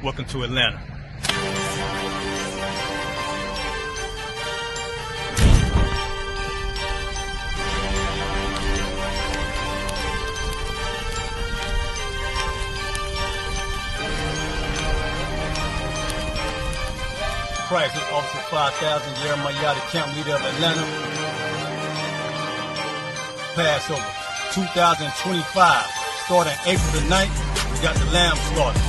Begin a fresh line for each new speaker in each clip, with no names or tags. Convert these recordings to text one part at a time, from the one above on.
Welcome to Atlanta. Christ, this Officer 5000, Jeremiah, the camp leader of Atlanta. Passover 2025, starting April the 9th, we got the lamb slaughter.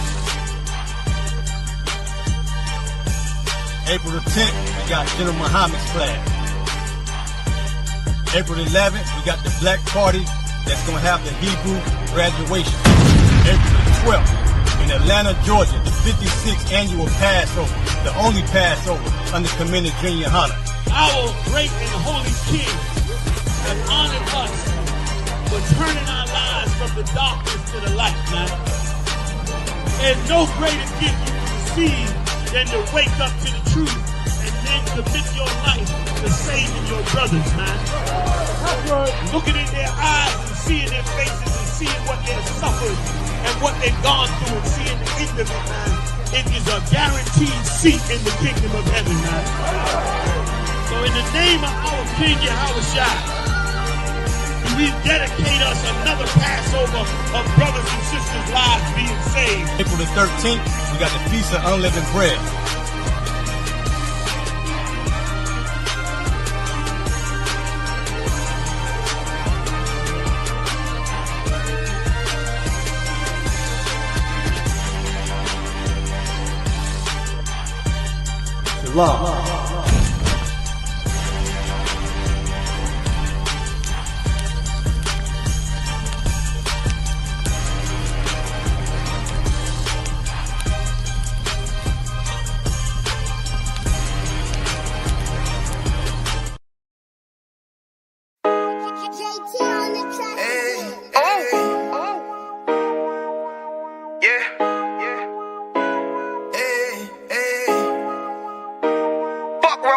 April the 10th, we got General Muhammad's flag. April the 11th, we got the black party that's going to have the Hebrew graduation. April the 12th, in Atlanta, Georgia, the 56th annual Passover, the only Passover under Commander Junior Hunter.
Our great and holy King has honored us for turning our lives from the darkness to the light, man. There's no greater gift you can receive than to wake up to the truth and then commit your life to saving your brothers, man. Looking in their eyes and seeing their faces and seeing what they've suffered and what they've gone through and seeing the end of it, man. It is a guaranteed seat in the kingdom of heaven, man. So in the name of our King Yahushua, we dedicate us another Passover of brothers and sisters' lives being saved.
April the 13th, we got the Feast of Unleavened Bread. Shalom.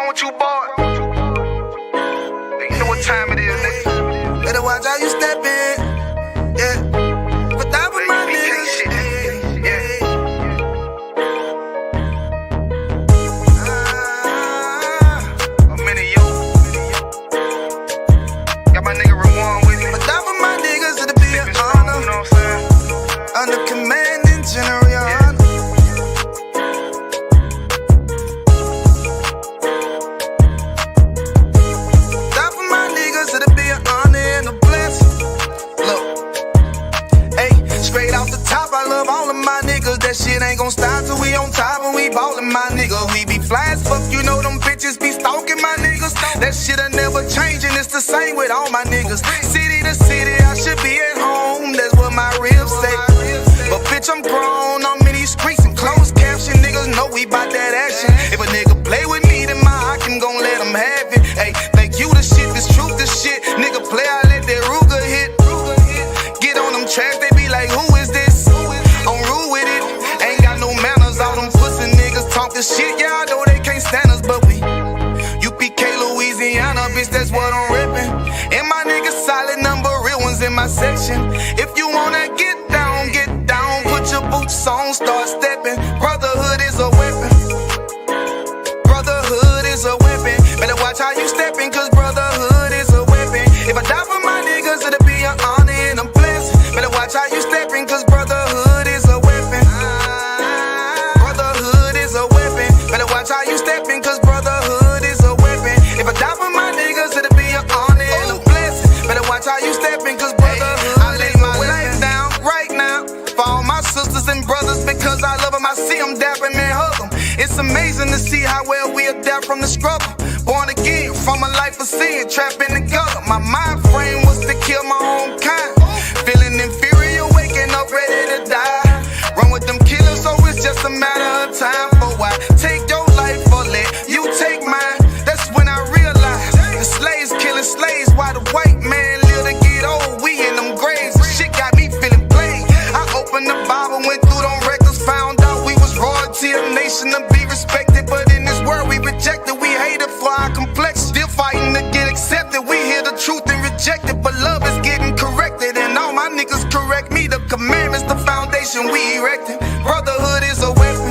What you bought? You know what time it is, nigga. Better watch how you step in. Yeah. But that was my niggas. Yeah. I'm in it, yo. Got my nigga Rawan with me. But that was my niggas, it'll be an honor. You know what I'm saying? Under commanding General. That shit ain't gon' stop till we on top and we ballin', my nigga. We be fly as fuck, you know them bitches be stalking my niggas. That shit'll never change and it's the same with all my niggas. City to city, I should be at home, that's what my ribs say. But bitch, I'm grown, I'm in these streets and closed caption. Niggas know we bout that action. If a nigga play with me, then my I can gon' let him have it. Hey, think you the shit, this truth, this shit. Nigga play, I let that Ruger hit. Get on them tracks, they be like, who is this? I'm rude with it. Ain't got no manners. All them pussy niggas talkin' shit. Yeah, I know they can't stand us, but we UPK, Louisiana, bitch, that's what I'm reppin'. And my niggas solid number, real ones in my section. If you wanna get down, put your boots on, start steppin'. Brotherhood is a weapon. Brotherhood is a weapon. Better watch how you steppin', cause brotherhood is a weapon. If I die for my niggas, it'll be an honor and a blessing. Better watch how you steppin', cause brotherhood is a weapon. Brotherhood is a weapon. Better watch how you steppin', cause brotherhood is a weapon. If I die for my niggas, it'll be an honor and a blessing. Better watch how you steppin', cause brotherhood I lay my life down right now for all my sisters and brothers, because I love them. I see them dapping and hug them. It's amazing to see how well we adapt from the struggle. Born again from a life of sin, trapped in the gutter. My mind frame was to kill my own kind. Feeling inferior, waking up ready to die. Run with them killers, so it's just a matter of time. For why take your life or let you take mine? That's when I realized the slaves killing slaves, while the white man live to get old. We in them graves, shit got me feeling played. I opened the Bible, went through them records, found out we was royalty, a nation to be respected. But in this world we rejected, we hated for our complex. Still fighting to get accepted. We hear the truth and reject it, but love is getting corrected. And all my niggas correct me. The commandments, the foundation we erected. Brotherhood is a weapon.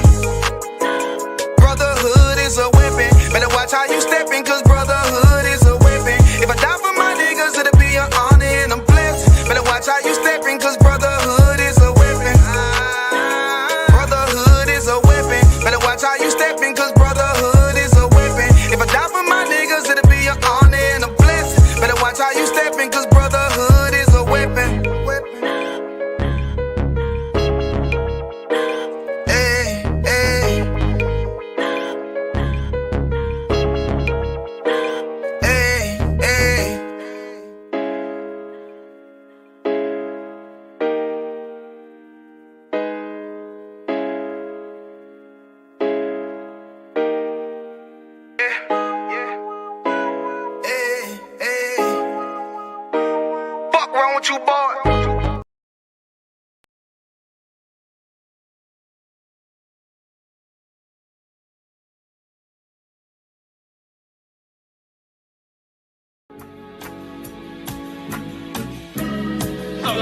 stepping, cause brotherhood is a weapon. If I die for my niggas, it'll be an honor and a blessing. Better watch how you stepping, cause brotherhood is a weapon. Hey, hey. Hey, hey. Fuck wrong with you, boy?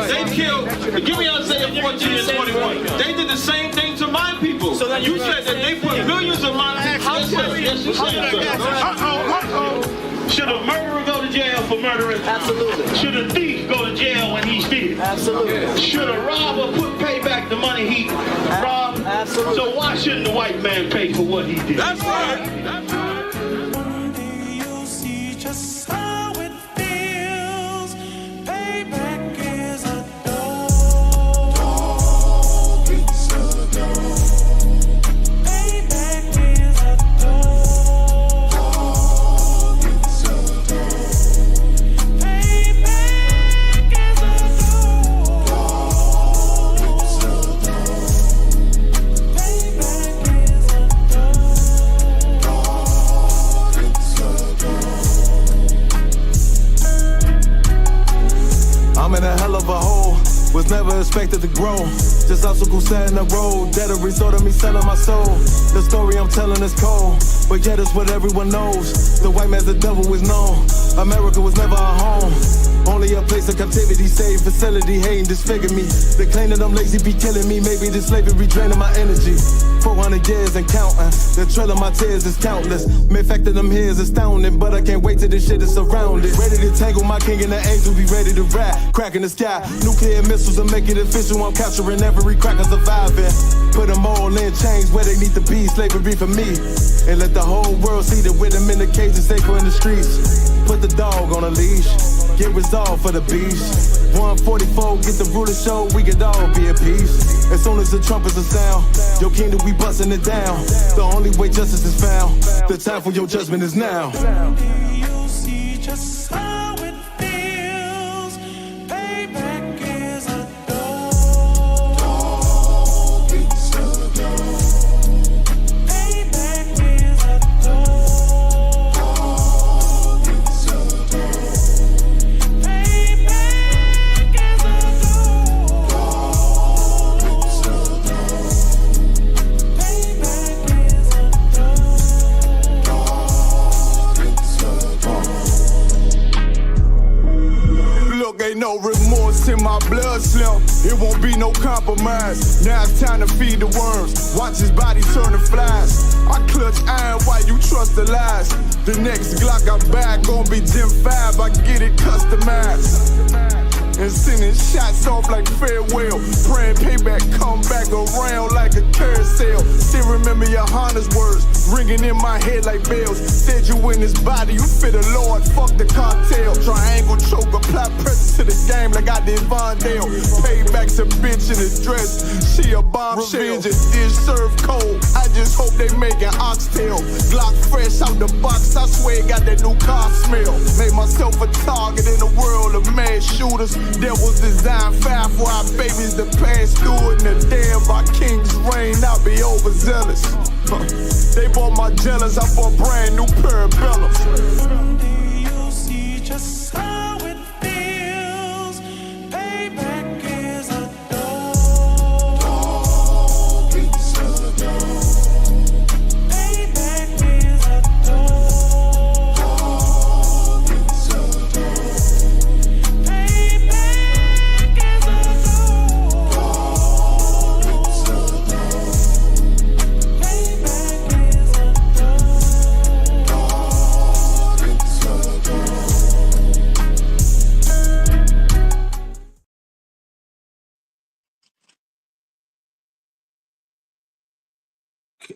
They killed, give me Isaiah 14 and 21. They did the same thing to my people. So you said that they put millions of my people. Yes, you said.
Should a murderer go to jail for murdering?
Absolutely.
Should a thief go to jail when he steals?
Absolutely.
Should a robber pay back the money he robbed?
Absolutely.
So why shouldn't the white man pay for what he did?
That's right. That's right.
One day you'll see just how it feels. Payback is a dog. It's a dog. Payback is a dog. It's a dog. Payback is a dog. It's a dog. Payback is a
I'm in a hell of a hole, was never expected to grow. Just obstacles set in the road, that a result of me selling my soul. The story I'm telling is cold, but yet it's what everyone knows. The white man's the devil is known. America was never our home, only a place of captivity, safe facility, hating, disfigure me. They claim that I'm lazy, be killing me. Maybe this slavery draining my energy. 400 years and counting, the trail of my tears is countless. Main fact that I'm here is astounding, but I can't wait till this shit is surrounded. Ready to tangle my king and the angel, be ready to rap. Cracking the sky, nuclear missiles will make it official. I'm capturing every cracker surviving. Put them all in chains where they need to be, slavery for me. And let the whole world see that with them in the cage and safer in the streets. Put the dog on a leash, get resolved for the beast. 144, get the ruler show, we could all be at peace. As soon as the trumpets are sound, your kingdom we busting it down. The only way justice is found, the time for your judgment is now.
you'll see just how it feels. Payback is a dog. It's a dog. Payback is a dog. It's a dog. Payback is a dog. It's a dog. Payback is a
Look, ain't no remorse in my blood slim. It won't be no compromise. Now it's time to feed the worms. Watch his body turn to flies. I clutch iron while you trust the lies. The next Glock I buy gon' be Gen 5. I get it customized. And sending shots off like farewell. Praying payback come back around like a carousel. Still remember your Honda's words ringing in my head like bells. Said you in this body, you fit a Lord, fuck the cartel. Triangle choke, apply pressure to the game like I did Vondale. Payback's a bitch in a dress, she a bombshell. Revenge is served cold, I just hope they make an oxtail. Glock fresh out the box, I swear it got that new car smell. Made myself a target in a world of mad shooters. That was designed fast for our babies to pass through it. And the day of our king's reign, I'll be overzealous. They bought my jealous, I bought brand new parabellums.
Someday you'll see just how it feels. Payback is a dog. It's a dog. Payback is a dog. It's a dog. Payback is a dog. It's a dog. Payback is a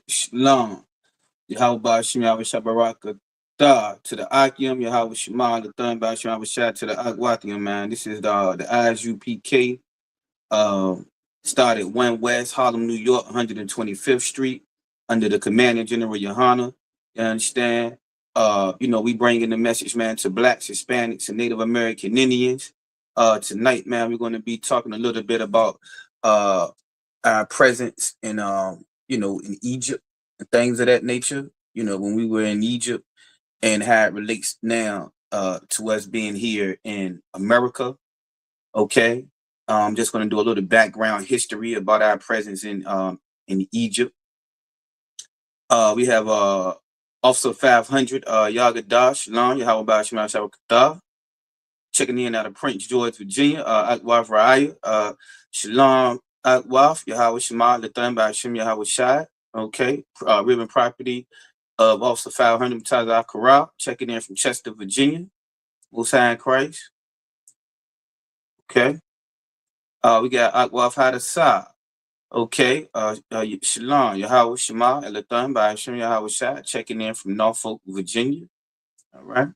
Shalom.
Yahweh Bashim Yahweh Shabaraka Da to the Akim, Yahweh Shema, the Thun Bashim Yahweh Shah to the Akwathium, man. This is the ISUPK. Started 1 West Harlem, New York, 125th Street, under the Commander General Yohana. You understand? We bring in the message, man, to blacks, Hispanics, and Native American Indians. Tonight, man, we're going to be talking a little bit about our presence in in Egypt and things of that nature. When we were in Egypt and how it relates now to us being here in America. Okay. I'm just going to do a little background history about our presence in Egypt. We have Officer 500 Yagadah Shalom Yahweh Shema Shabbat, checking in out of Prince George, Virginia. Akwaf Raya Shalom Akwaf Yahweh Shema Lathan Bashim Yahweh Shai. Okay. Ribbon property of Officer 500 Mutaza Akara, checking in from Chester, Virginia. Wusan Christ. Okay. We got Akwaf Hadasah. Okay. Shalom Yahweh Shema Lathan Bashim Yahweh Shai, checking in from Norfolk, Virginia. All right.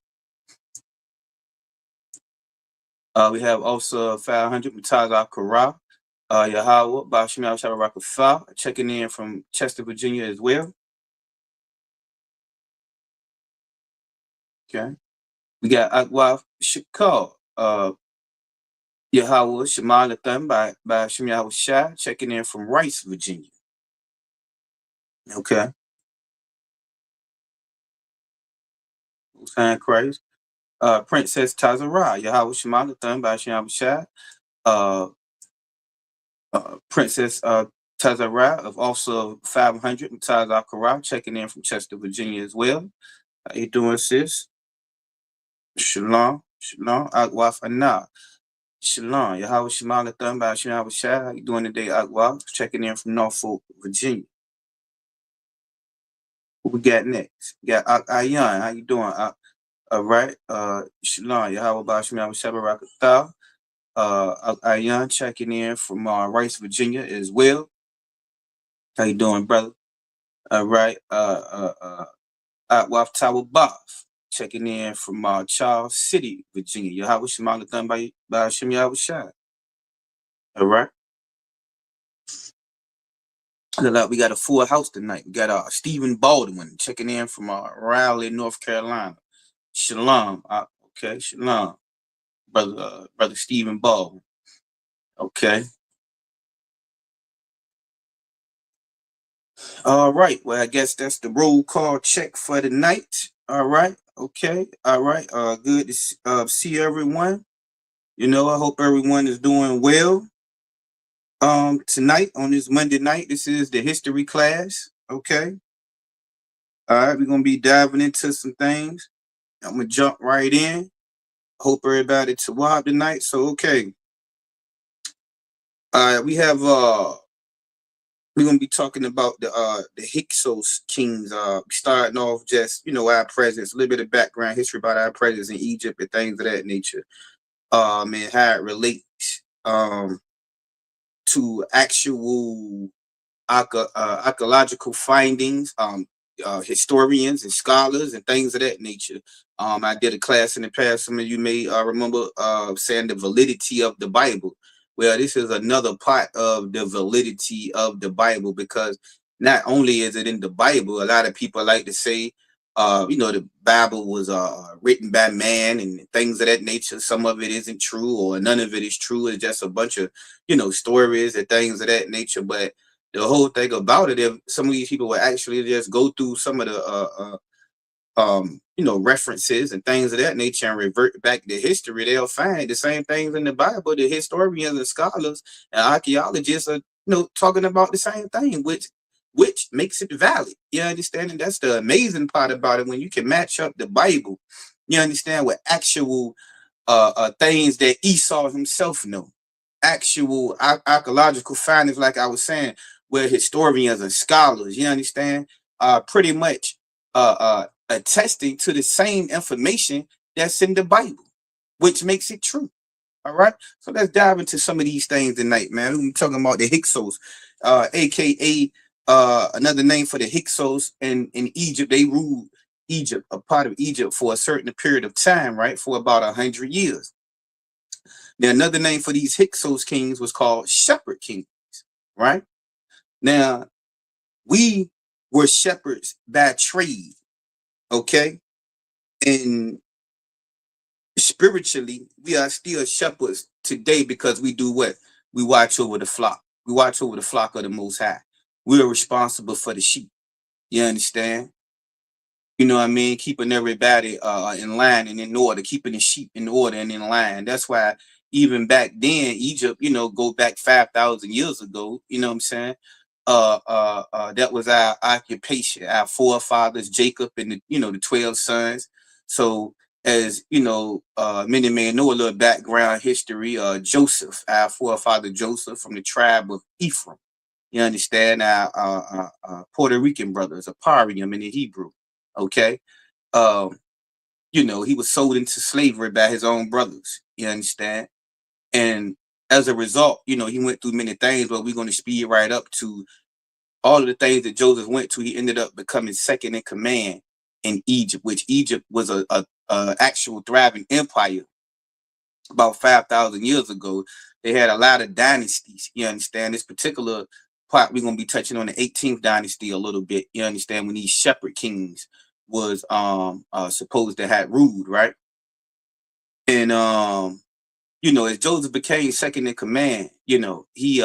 We have also 500 Mutaza Akara. Yahweh Bashim Yahweh Shai Rakafa, checking in from Chester, Virginia as well. Okay. We got Akwaf Shakar. Yahweh Shema Lathan by Shem Yahweh Shai, checking in from Rice, Virginia. Okay. Saying Christ. Princess Tazara, Yahweh Shema Lathan by Shem Yahweh Shai. Princess Tazara of also 500 Mutaz Akara, checking in from Chester, Virginia as well. How you doing, sis? Shalom. Shalom. Akwaf Anah. Shalom. Yahweh Shema Lathan by Shem Yahweh Shai. How you doing today, Akwaf? Checking in from Norfolk, Virginia. What we got next? We got Ayan. How you doing? All right. Shalom. Yahweh Bashim Yahweh Shabbat Rakatha. Ayan checking in from Rice, Virginia as well. How you doing, brother? All right. Waf Tower Boff checking in from Charles City, Virginia. Yahweh Shema Lathan by Hashem Yahweh Shai. All right. We got a full house tonight. We got Stephen Baldwin checking in from Raleigh, North Carolina. Shalom. Okay, shalom, brother Stephen Baldwin. Okay. All right. Well, I guess that's the roll call check for the night. All right. Okay. All right. Good to see everyone. I hope everyone is doing well. Tonight on this Monday night, this is the history class. Okay. All right. We're gonna be diving into some things. I'm gonna jump right in. Hope everybody to watch tonight. So okay. We have we're gonna be talking about the Hyksos kings. Starting off just our presence, a little bit of background history about our presence in Egypt and things of that nature. And how it relates to actual archaeological findings, historians and scholars and things of that nature. I did a class in the past. Some of you may remember saying the validity of the Bible. Well, this is another part of the validity of the Bible, because not only is it in the Bible, a lot of people like to say, the Bible was written by man and things of that nature. Some of it isn't true, or none of it is true. It's just a bunch of, stories and things of that nature. But the whole thing about it, if some of these people would actually just go through some of the references and things of that nature and revert back to history, they'll find the same things in the Bible. The historians and scholars and archaeologists are, talking about the same thing, which makes it valid. You understand? And that's the amazing part about it, when you can match up the Bible, you understand, with actual things that Esau himself knew, actual archaeological findings, like I was saying, where historians and scholars, you understand, pretty much attesting to the same information that's in the Bible, which makes it true. All right. So let's dive into some of these things tonight, man. We're talking about the Hyksos, aka Another name for the Hyksos in Egypt, they ruled Egypt, a part of Egypt, for a certain period of time, right? For about 100 years. Now, another name for these Hyksos kings was called shepherd kings, right? Now, we were shepherds by trade, okay? And spiritually, we are still shepherds today because we do what? We watch over the flock. We watch over the flock of the Most High. We are responsible for the sheep. You understand? You know what I mean? Keeping everybody in line and in order, keeping the sheep in order and in line. That's why even back then, Egypt, go back 5,000 years ago, you know what I'm saying? That was our occupation, our forefathers, Jacob and the 12 sons. So as many may know a little background history, Joseph, our forefather Joseph from the tribe of Ephraim. You understand? Our Puerto Rican brothers, Aparium in the Hebrew. Okay. He was sold into slavery by his own brothers. You understand? And as a result, he went through many things, but we're going to speed right up to all of the things that Joseph went to. He ended up becoming second in command in Egypt, which Egypt was a actual thriving empire about 5,000 years ago. They had a lot of dynasties. You understand? This particular part, we're going to be touching on the 18th dynasty a little bit. You understand? When these shepherd kings was supposed to have ruled, right? And as Joseph became second in command, he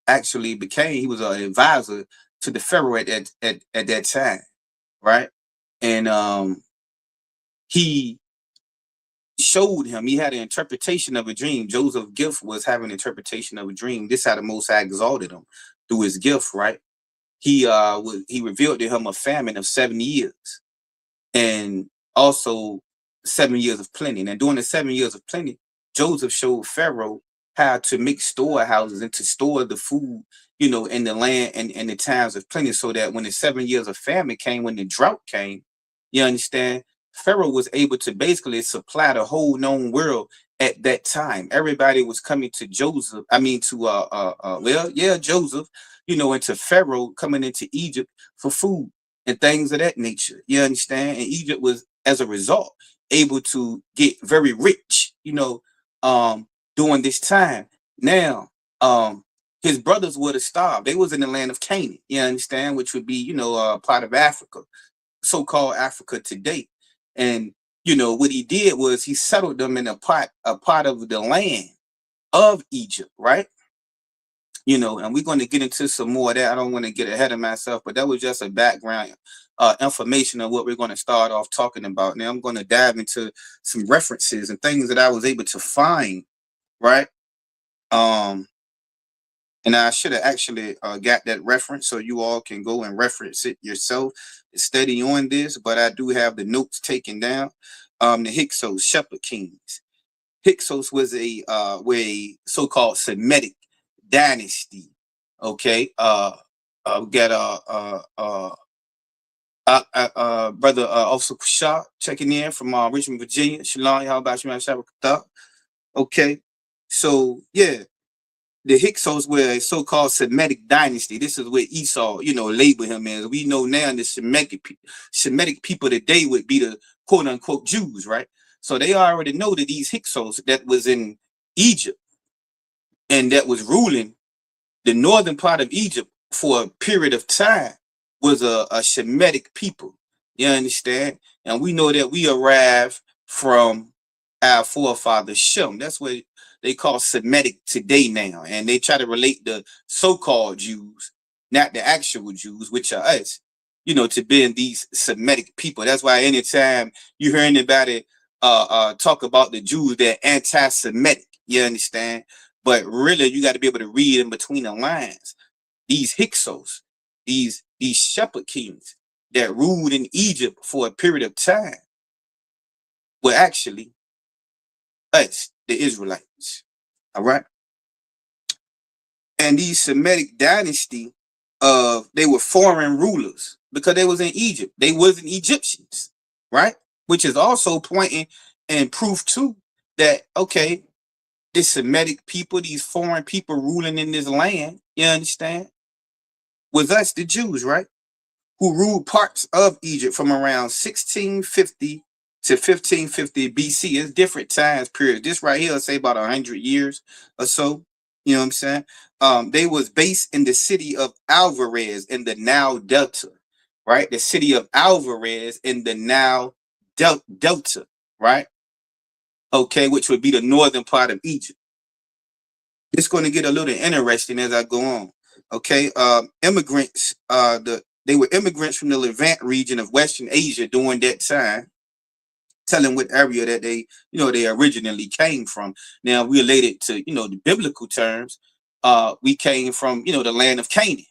actually he was an advisor to the Pharaoh at that time, right? And he showed him, he had an interpretation of a dream. Joseph's gift was having an interpretation of a dream. This how the Most High exalted him through his gift, right? He revealed to him a famine of 7 years, and also 7 years of plenty. And during the 7 years of plenty, Joseph showed Pharaoh how to make storehouses and to store the food, in the land and in the times of plenty, so that when the 7 years of famine came, when the drought came, you understand, Pharaoh was able to basically supply the whole known world at that time. Everybody was coming to Joseph. I mean, to Joseph, and to Pharaoh, coming into Egypt for food and things of that nature. You understand? And Egypt was, as a result, able to get very rich, during this time. Now, his brothers would have starved. They was in the land of Canaan, you understand, which would be, part of Africa, so-called Africa today. And, what he did was he settled them in a part of the land of Egypt, right? And we're going to get into some more of that. I don't want to get ahead of myself, but that was just a background information of what we're going to start off talking about. Now I'm going to dive into some references and things that I was able to find, right? And I should have actually got that reference so you all can go and reference it yourself and study on this, but I do have the notes taken down. The Hyksos, shepherd kings. Hyksos was a so-called Semitic dynasty. Okay. We got brother Officer Shah checking in from Richmond, Virginia. Shalom, how about you? Okay. So yeah, the Hyksos were a so-called Semitic dynasty. This is where Esau, labeled him as. We know now the Semitic people today would be the quote unquote Jews, right? So they already know that these Hyksos that was in Egypt and that was ruling the northern part of Egypt for a period of time was a Shemitic people. You understand? And we know that we arrived from our forefather Shem. That's what they call Semitic today now. And they try to relate the so-called Jews, not the actual Jews, which are us, to being these Semitic people. That's why anytime you hear anybody talk about the Jews, they're anti-Semitic. You understand? But really, you got to be able to read in between the lines. These Hyksos, these shepherd kings that ruled in Egypt for a period of time were actually us, the Israelites. All right. And these Semitic dynasty, they were foreign rulers because they was in Egypt. They wasn't Egyptians, right? Which is also pointing and proof too that, okay, this Semitic people, these foreign people ruling in this land, you understand, was us, the Jews, right? Who ruled parts of Egypt from around 1650 to 1550 BC. It's different times periods. This right here, say about 100 years or so. You know what I'm saying? They was based in the city of Alvarez in the Nile Delta, right? The city of Alvarez in the Nile Delta, right? Okay, which would be the northern part of Egypt. It's going to get a little interesting as I go on. Okay, immigrants, they were immigrants from the Levant region of Western Asia during that time, telling what area that they, they originally came from. Now, related to, the biblical terms, we came from, the land of Canaan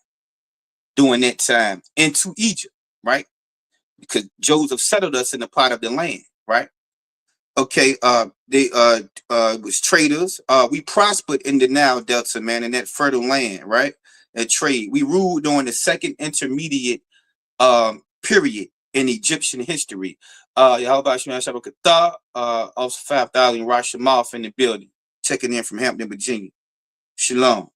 during that time into Egypt, right? Because Joseph settled us in the part of the land, right? Okay, they was traders. We prospered in the Nile Delta, man, in that fertile land, right? And trade. We ruled during the second intermediate period in Egyptian history. How about you, also 5,000 Rashamoff in the building, checking in from Hampton, Virginia. Shalom.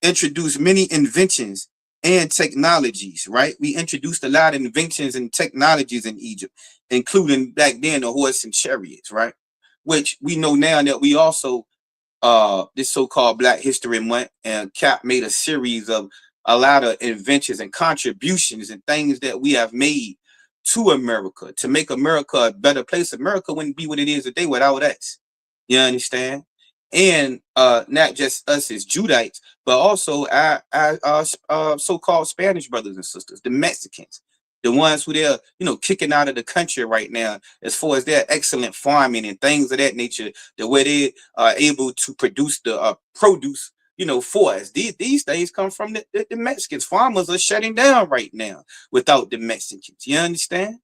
Introduced many inventions and technologies, right? We introduced a lot of inventions and technologies in Egypt, including back then the horse and chariots, right? Which we know now that we also, this so-called Black History Month, and Cap made a series of a lot of inventions and contributions and things that we have made to America to make America a better place. America wouldn't be what it is today without us. You understand? And not just us as Judites, but also our so-called Spanish brothers and sisters, the Mexicans, the ones who they're, kicking out of the country right now, as far as their excellent farming and things of that nature, the way they are able to produce the produce, for us. These things come from the Mexicans. Farmers are shutting down right now without the Mexicans. You understand?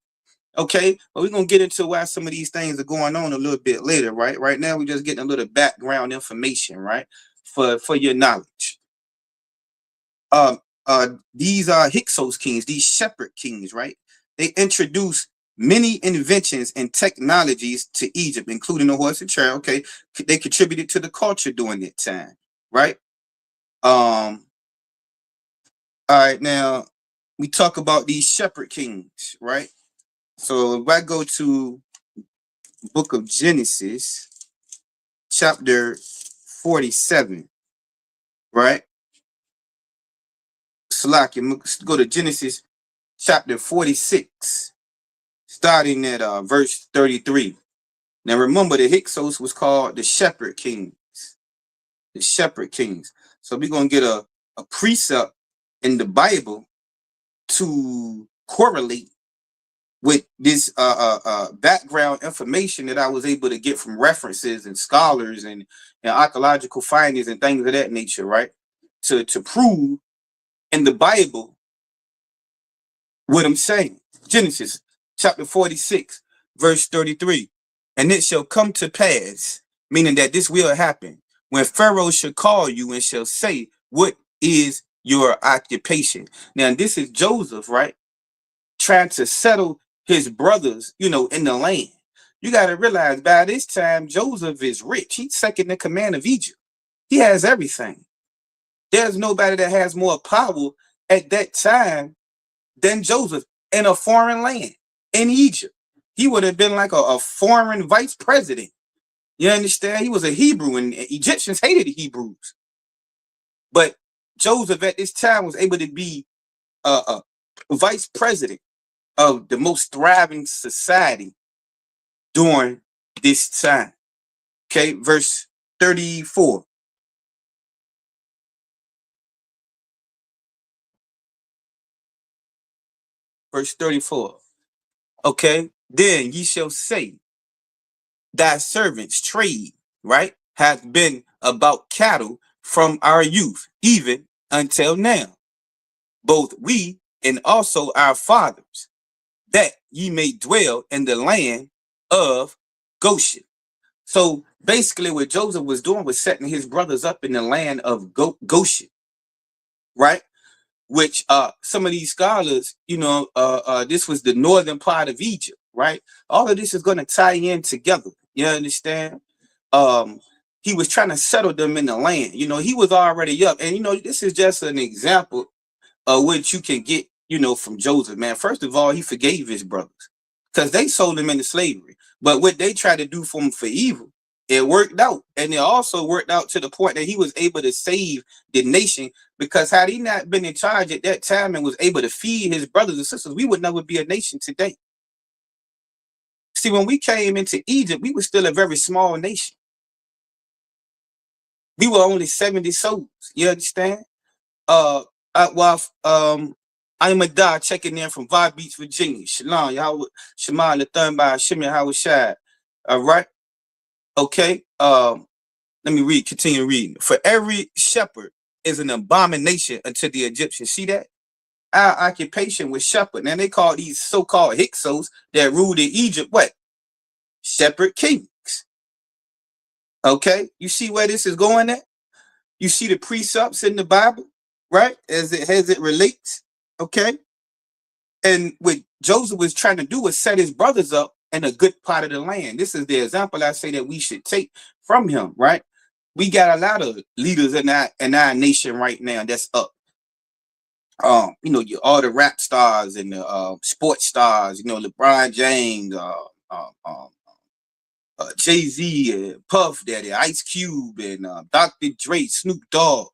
Okay, but we're gonna get into why some of these things are going on a little bit later, right? Right now, we're just getting a little background information, right? For your knowledge. These are Hyksos kings, these shepherd kings, right? They introduced many inventions and technologies to Egypt, including the horse and chariot. Okay, they contributed to the culture during that time, right? All right, now we talk about these shepherd kings, right? So if I go to book of Genesis, chapter 47, right? Salaki, go to Genesis chapter 46, starting at verse 33. Now remember, the Hyksos was called the shepherd kings. The shepherd kings. So we're going to get a precept in the Bible to correlate with this background information that I was able to get from references and scholars and archaeological findings and things of that nature, right? To prove in the Bible what I'm saying. Genesis chapter 46, verse 33. And it shall come to pass, meaning that this will happen, when Pharaoh shall call you and shall say, what is your occupation? Now, this is Joseph, right? Trying to settle his brothers, in the land. You got to realize by this time, Joseph is rich. He's second in command of Egypt. He has everything. There's nobody that has more power at that time than Joseph in a foreign land, in Egypt. He would have been like a foreign vice president. You understand? He was a Hebrew, and Egyptians hated the Hebrews. But Joseph at this time was able to be a vice president of the most thriving society during this time. Okay, verse 34. Verse 34. Okay, then ye shall say, thy servants trade, right, hath been about cattle from our youth, even until now, both we and also our fathers, that ye may dwell in the land of Goshen. So basically what Joseph was doing was setting his brothers up in the land of Goshen, right? Which some of these scholars, this was the northern part of Egypt, right? All of this is going to tie in together. You understand? He was trying to settle them in the land. He was already up. And, this is just an example what you can get, you know, from Joseph, man. First of all, he forgave his brothers because they sold him into slavery. But what they tried to do for him for evil, it worked out. And it also worked out to the point that he was able to save the nation, because had he not been in charge at that time and was able to feed his brothers and sisters, we would never be a nation today. See, when we came into Egypt, we were still a very small nation. We were only 70 souls. You understand? I'm a die checking in from Vi Beach, Virginia. Shalom, Yahweh, Shema, Lathan by Hashem, Yahweh Shai. All right. Okay. Let me continue reading. For every shepherd is an abomination unto the Egyptians. See that? Our occupation was shepherd. Now they call these so-called Hyksos that ruled in Egypt what? Shepherd kings. Okay. You see where this is going at? You see the precepts in the Bible, right? As it relates. Okay. And what Joseph was trying to do was set his brothers up in a good part of the land. This is the example I say that we should take from him, right? We got a lot of leaders in our nation right now that's up. You know, all the rap stars and the sports stars, you know, LeBron James, Jay-Z, and Puff Daddy, Ice Cube, and Dr. Dre, Snoop Dogg.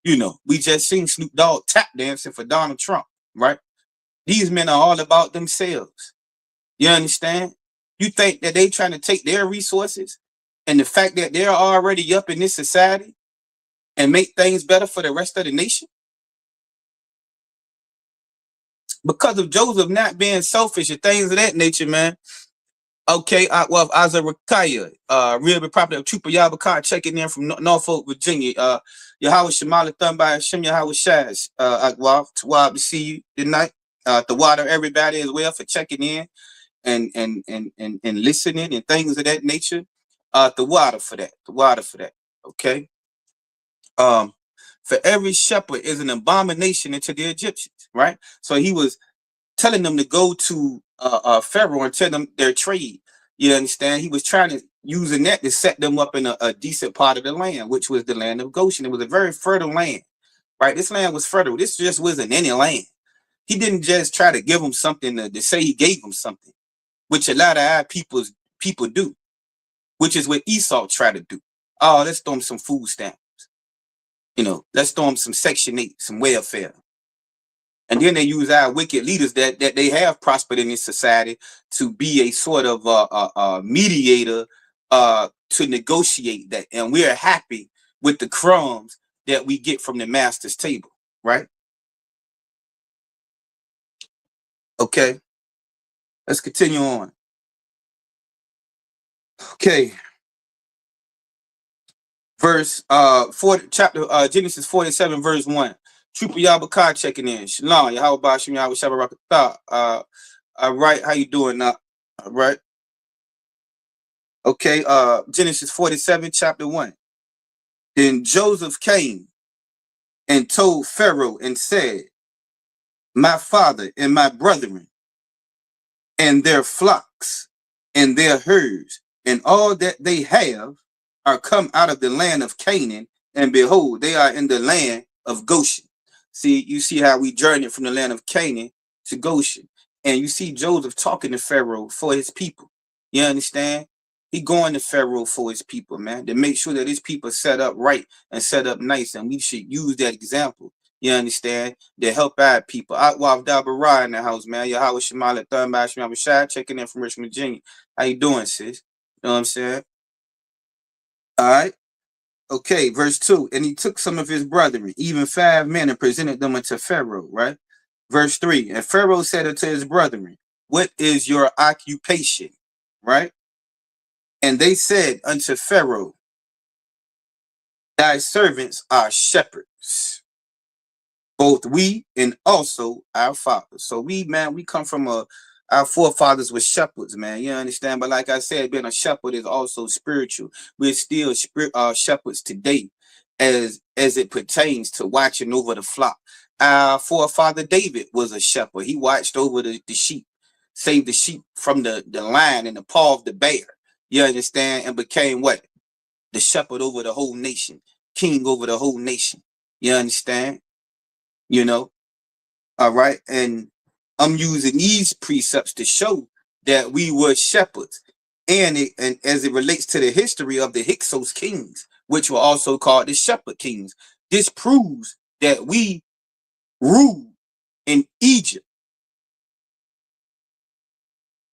You know, we just seen Snoop Dogg tap dancing for Donald Trump, right? These men are all about themselves. You understand? You think that they trying to take their resources and the fact that they're already up in this society and make things better for the rest of the nation? Because of Joseph not being selfish and things of that nature, man. Okay, Azariah, real big property of Trooper Yabakar checking in from Norfolk, Virginia. Yahweh Shemala Thumbai Hashem Yahweh Shaz. Tawab to see you tonight. The water, everybody as well for checking in and listening and things of that nature. The water for that. The water for that. Okay. For every shepherd is an abomination into the Egyptians, right? So he was telling them to go to Pharaoh and tell them their trade. You understand? He was trying to using that to set them up in a decent part of the land, which was the land of Goshen. It was a very fertile land, right? This land was fertile. This just wasn't any land. He didn't just try to give them something to say he gave them something, which a lot of our people do, which is what Esau tried to do. Oh, let's throw them some food stamps. You know, let's throw them some Section 8, some welfare. And then they use our wicked leaders that they have prospered in this society to be a sort of mediator to negotiate that. And we're happy with the crumbs that we get from the master's table, right? Okay. Let's continue on. Okay. Verse 40, chapter Genesis 47, verse 1. Trooper Yabakar checking in. Shalom, Yahweh Bashim, Yahweh Shabbarakatah. All right, how you doing now? All right. Okay, Genesis 47, chapter 1. Then Joseph came and told Pharaoh and said, my father and my brethren and their flocks and their herds and all that they have are come out of the land of Canaan, and behold, they are in the land of Goshen. See, you see how we journeyed from the land of Canaan to Goshen. And you see Joseph talking to Pharaoh for his people. You understand? He going to Pharaoh for his people, man, to make sure that his people set up right and set up nice. And we should use that example, you understand, to help our people. Atwaf Dabara in the house, man. Yahweh Shemala Thunbai Shemala Shai checking in from Richmond, Virginia. How you doing, sis? You know what I'm saying? All right. Okay, verse 2. And he took some of his brethren, even 5 men, and presented them unto Pharaoh, right? Verse 3. And Pharaoh said unto his brethren, what is your occupation? Right? And they said unto Pharaoh, thy servants are shepherds, both we and also our fathers. So we come from our forefathers were shepherds, man. You understand? But like I said, being a shepherd is also spiritual. We're still shepherds today as it pertains to watching over the flock. Our forefather David was a shepherd. He watched over the sheep, saved the sheep from the lion and the paw of the bear. You understand? And became what? The shepherd over the whole nation, king over the whole nation. You understand? You know? All right. And I'm using these precepts to show that we were shepherds. And as it relates to the history of the Hyksos kings, which were also called the shepherd kings, this proves that we ruled in Egypt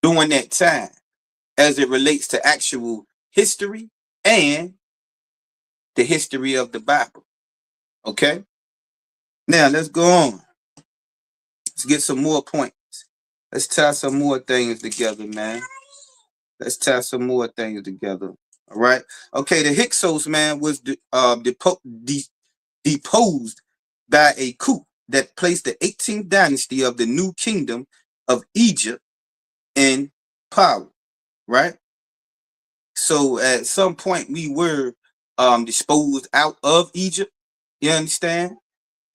during that time, as it relates to actual history and the history of the Bible. Okay. Now let's go on. Let's get some more points. Let's tie some more things together, man. Let's tie some more things together. All right. Okay. The Hyksos, man, was deposed by a coup that placed the 18th dynasty of the New Kingdom of Egypt in power. Right. So at some point we were disposed out of Egypt. You understand?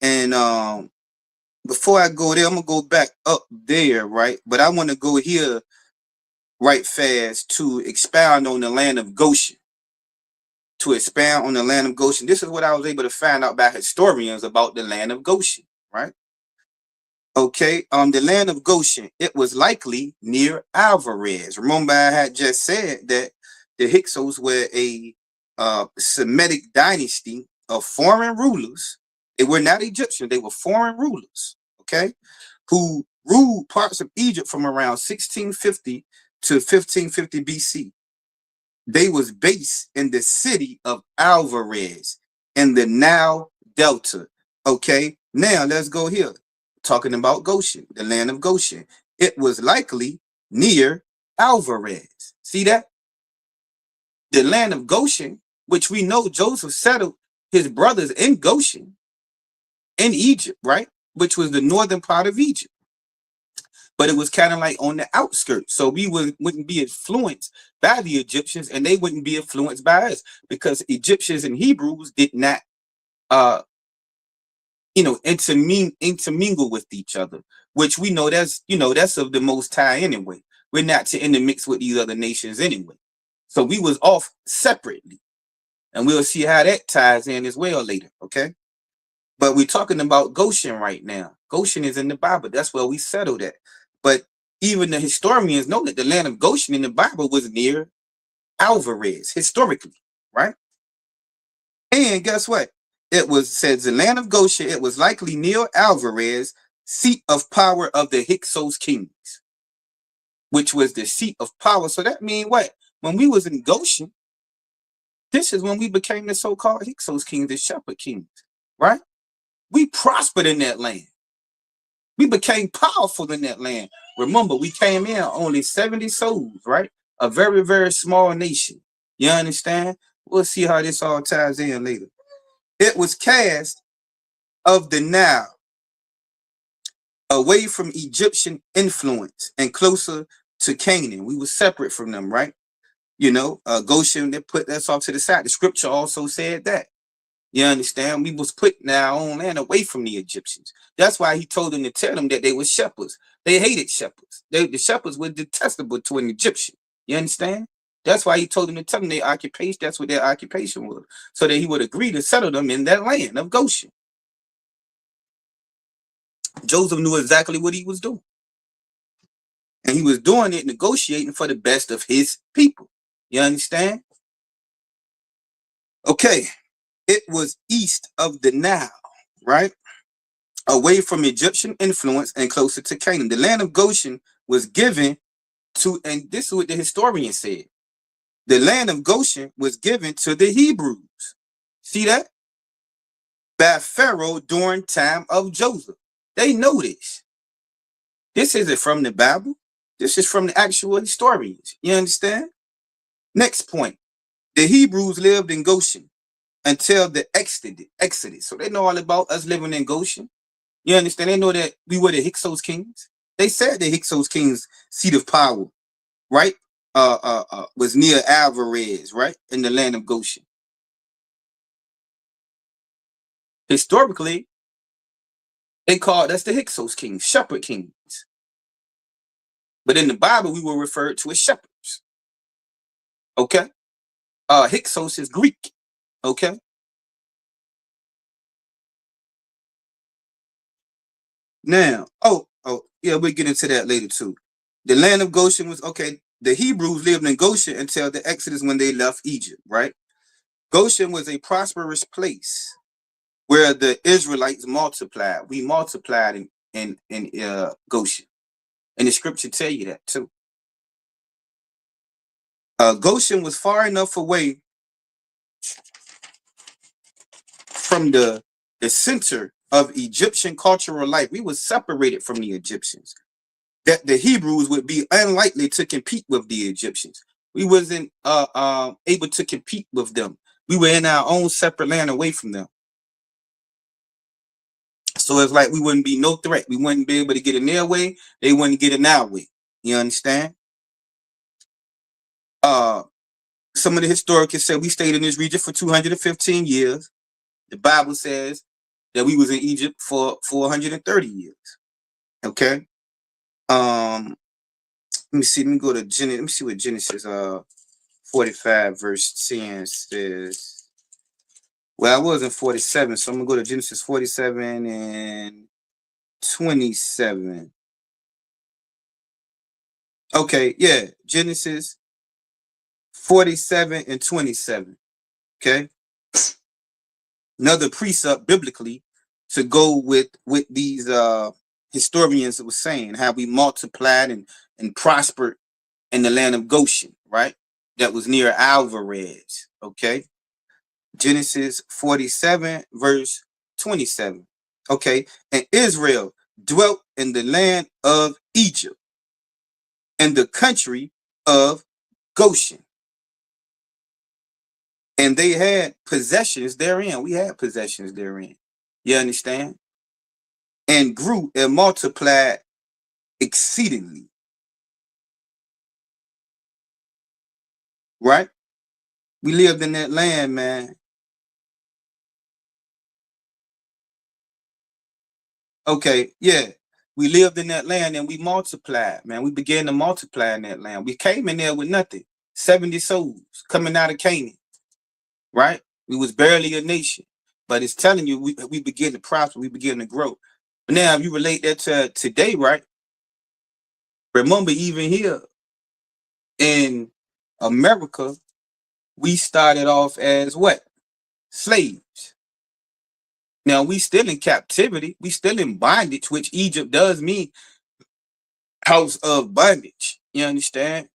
And before I go there, I'm gonna go back up there, right? But I want to go here right fast to expound on the land of Goshen. To expound on the land of Goshen. This is what I was able to find out by historians about the land of Goshen, right? Okay, the land of Goshen, it was likely near Alvarez. Remember, I had just said that the Hyksos were a Semitic dynasty of foreign rulers. They were not Egyptian, they were foreign rulers, okay, who ruled parts of Egypt from around 1650 to 1550 BC. They was based in the city of Alvarez in the Nile Delta. Okay, now let's go here. Talking about Goshen, the land of Goshen. It was likely near Alvarez. See that? The land of Goshen, which we know Joseph settled his brothers in Goshen, in Egypt, right? Which was the northern part of Egypt. But it was kind of like on the outskirts. So we wouldn't be influenced by the Egyptians and they wouldn't be influenced by us because Egyptians and Hebrews did not, intermingle with each other, which we know that's of the Most High anyway. We're not to intermix with these other nations anyway. So we was off separately. And we'll see how that ties in as well later, okay? But we're talking about Goshen right now. Goshen is in the Bible. That's where we settled at. But even the historians know that the land of Goshen in the Bible was near Alvarez, historically, right? And guess what? Says the land of Goshen, it was likely near Alvarez, seat of power of the Hyksos kings, which was the seat of power. So that means what? When we was in Goshen, this is when we became the so-called Hyksos kings, the shepherd kings, right? We prospered in that land. We became powerful in that land. Remember, we came in only 70 souls, right? A very, very small nation. You understand? We'll see how this all ties in later. It was cast of the Nile, away from Egyptian influence and closer to Canaan. We were separate from them, right? Goshen, they put us off to the side. The scripture also said that. You understand? We was put in our own land away from the Egyptians. That's why he told them to tell them that they were shepherds. They hated shepherds. The shepherds were detestable to an Egyptian. You understand? That's why he told them to tell them their occupation. That's what their occupation was. So that he would agree to settle them in that land of Goshen. Joseph knew exactly what he was doing. And he was doing it, negotiating for the best of his people. You understand? Okay. It was east of the Nile, right? Away from Egyptian influence and closer to Canaan. The land of Goshen was given to, and this is what the historian said, the land of Goshen was given to the Hebrews. See that? By Pharaoh during time of Joseph. They know this. This isn't from the Bible. This is from the actual historians. You understand? Next point. The Hebrews lived in Goshen until the Exodus. So they know all about us living in Goshen. You understand? They know that we were the Hyksos kings. They said the Hyksos kings' seat of power, right? Was near Alvarez, right? In the land of Goshen. Historically, they called us the Hyksos kings, shepherd kings. But in the Bible, we were referred to as shepherds. Okay? Hyksos is Greek. Okay? Now, oh, yeah, we'll get into that later too. The land of Goshen was okay. The Hebrews lived in Goshen until the Exodus when they left Egypt, right? Goshen was a prosperous place where the Israelites multiplied. We multiplied in Goshen. And the scripture tell you that too. Goshen was far enough away from the center of Egyptian cultural life. We were separated from the Egyptians. That the Hebrews would be unlikely to compete with the Egyptians. We wasn't able to compete with them. We were in our own separate land away from them. So it's like we wouldn't be no threat. We wouldn't be able to get in their way. They wouldn't get in our way. You understand? Some of the historians say we stayed in this region for 215 years. The Bible says that we was in Egypt for 430 years. Okay. Let me see. Let me go to Genesis. Let me see what Genesis 45 verse 10 says. Well, I was in 47, so I'm gonna go to Genesis 47 and 27. Okay, yeah, Genesis 47 and 27. Okay, another precept biblically to go with these historians that was saying how we multiplied and prospered in the land of Goshen, right? That was near Alvarez. Okay, Genesis 47 verse 27. Okay, and Israel dwelt in the land of Egypt and the country of Goshen, and they had possessions therein. We had possessions therein. You understand? And grew and multiplied exceedingly. Right? We lived in that land, man. Okay, yeah. We lived in that land and we multiplied, man. We began to multiply in that land. We came in there with nothing. 70 souls coming out of Canaan. Right? We was barely a nation. But it's telling you we begin to prosper, we begin to grow. But now if you relate that to today, right? Remember, even here in America, we started off as what? Slaves. Now we still in captivity, we still in bondage, which Egypt does mean house of bondage. You understand?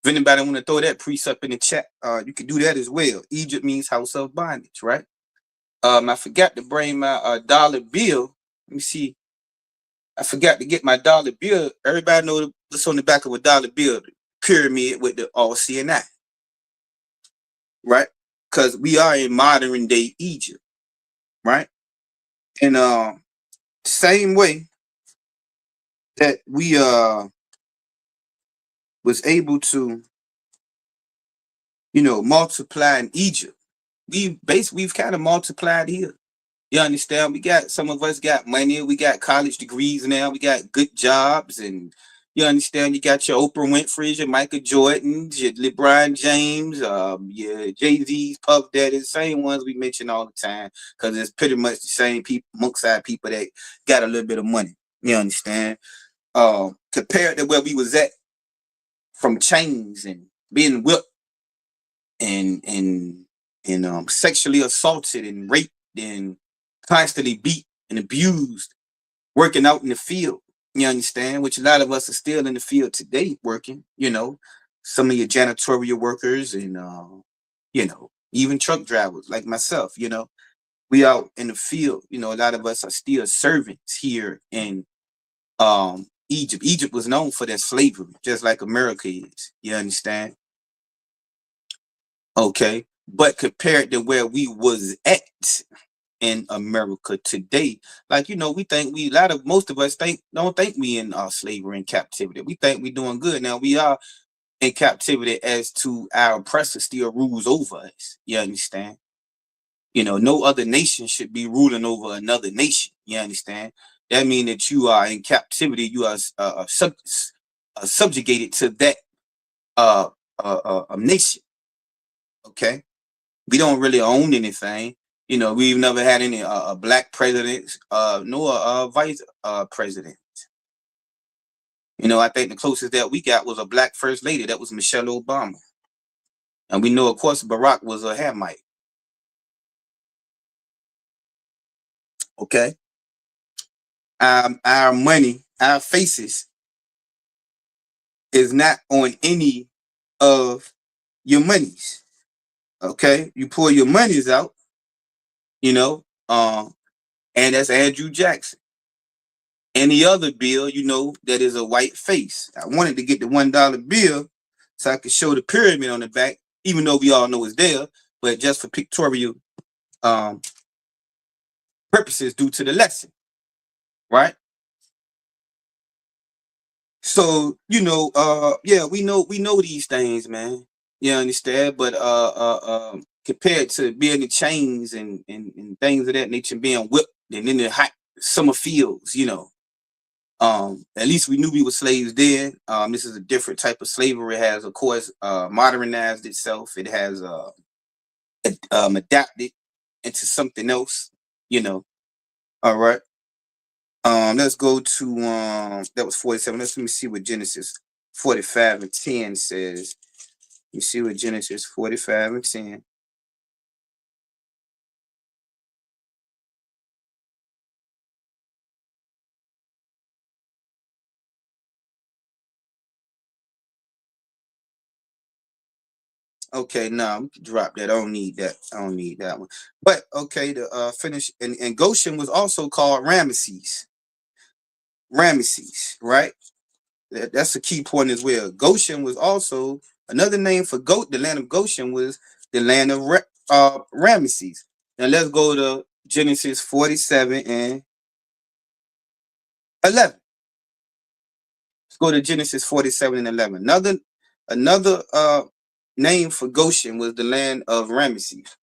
If anybody want to throw that precept in the chat, you can do that as well. Egypt means house of bondage, right? I forgot to bring my dollar bill. Let me see. I forgot to get my dollar bill. Everybody know what's on the back of a dollar bill, the pyramid with the all CNI, right? Because we are in modern day Egypt, right? And same way that we was able to, multiply in Egypt, we've kind of multiplied here. You understand? We got, some of us got money, we got college degrees now, we got good jobs, and you understand, you got your Oprah Winfrey's, your Michael Jordans, your LeBron James, your Jay-Z's, Puff Daddy's, same ones we mention all the time, because it's pretty much the same people, monkside people that got a little bit of money. You understand? Compared to where we was at, from chains and being whipped and sexually assaulted and raped and constantly beat and abused, working out in the field. You understand? Which a lot of us are still in the field today working, some of your janitorial workers and, even truck drivers like myself, we out in the field, a lot of us are still servants here in Egypt. Egypt was known for their slavery, just like America is. You understand? Okay. But compared to where we was at in America today, like, we think most of us don't think we in slavery and captivity. We think we doing good. Now we are in captivity as to our oppressor still rules over us. You understand? No other nation should be ruling over another nation. You understand? That means that you are in captivity. You are subjugated to that nation. Okay, we don't really own anything. You know, we've never had any black presidents, nor vice president. You know, I think the closest that we got was a black first lady. That was Michelle Obama. And we know, of course, Barack was a Hamite. Okay. Our money, our faces is not on any of your monies. Okay. You pull your monies out, you know, and that's Andrew Jackson. Any other bill, you know, that is a white face. I wanted to get the $1 bill so I could show the pyramid on the back, even though we all know it's there, but just for pictorial purposes due to the lesson, right? So, you know, yeah, we know these things, man. You understand? But compared to being in chains and things of that nature, being whipped and in the hot summer fields, you know. At least we knew we were slaves then. This is a different type of slavery. It has, of course, modernized itself. It has adapted into something else, you know. All right. Let's go to that was 47. Let me see what Genesis 45 and 10 says. You see what Genesis 45 and 10. Okay, no, drop that. I don't need that. I don't need that one. But okay, to finish, and Goshen was also called Ramesses. Ramesses, right? That's a key point as well. Goshen was also another name for goat. The land of Goshen was the land of Ramesses. Now let's go to Genesis 47 and 11. Let's go to Genesis 47 and 11. Another name for Goshen was the land of Ramesses,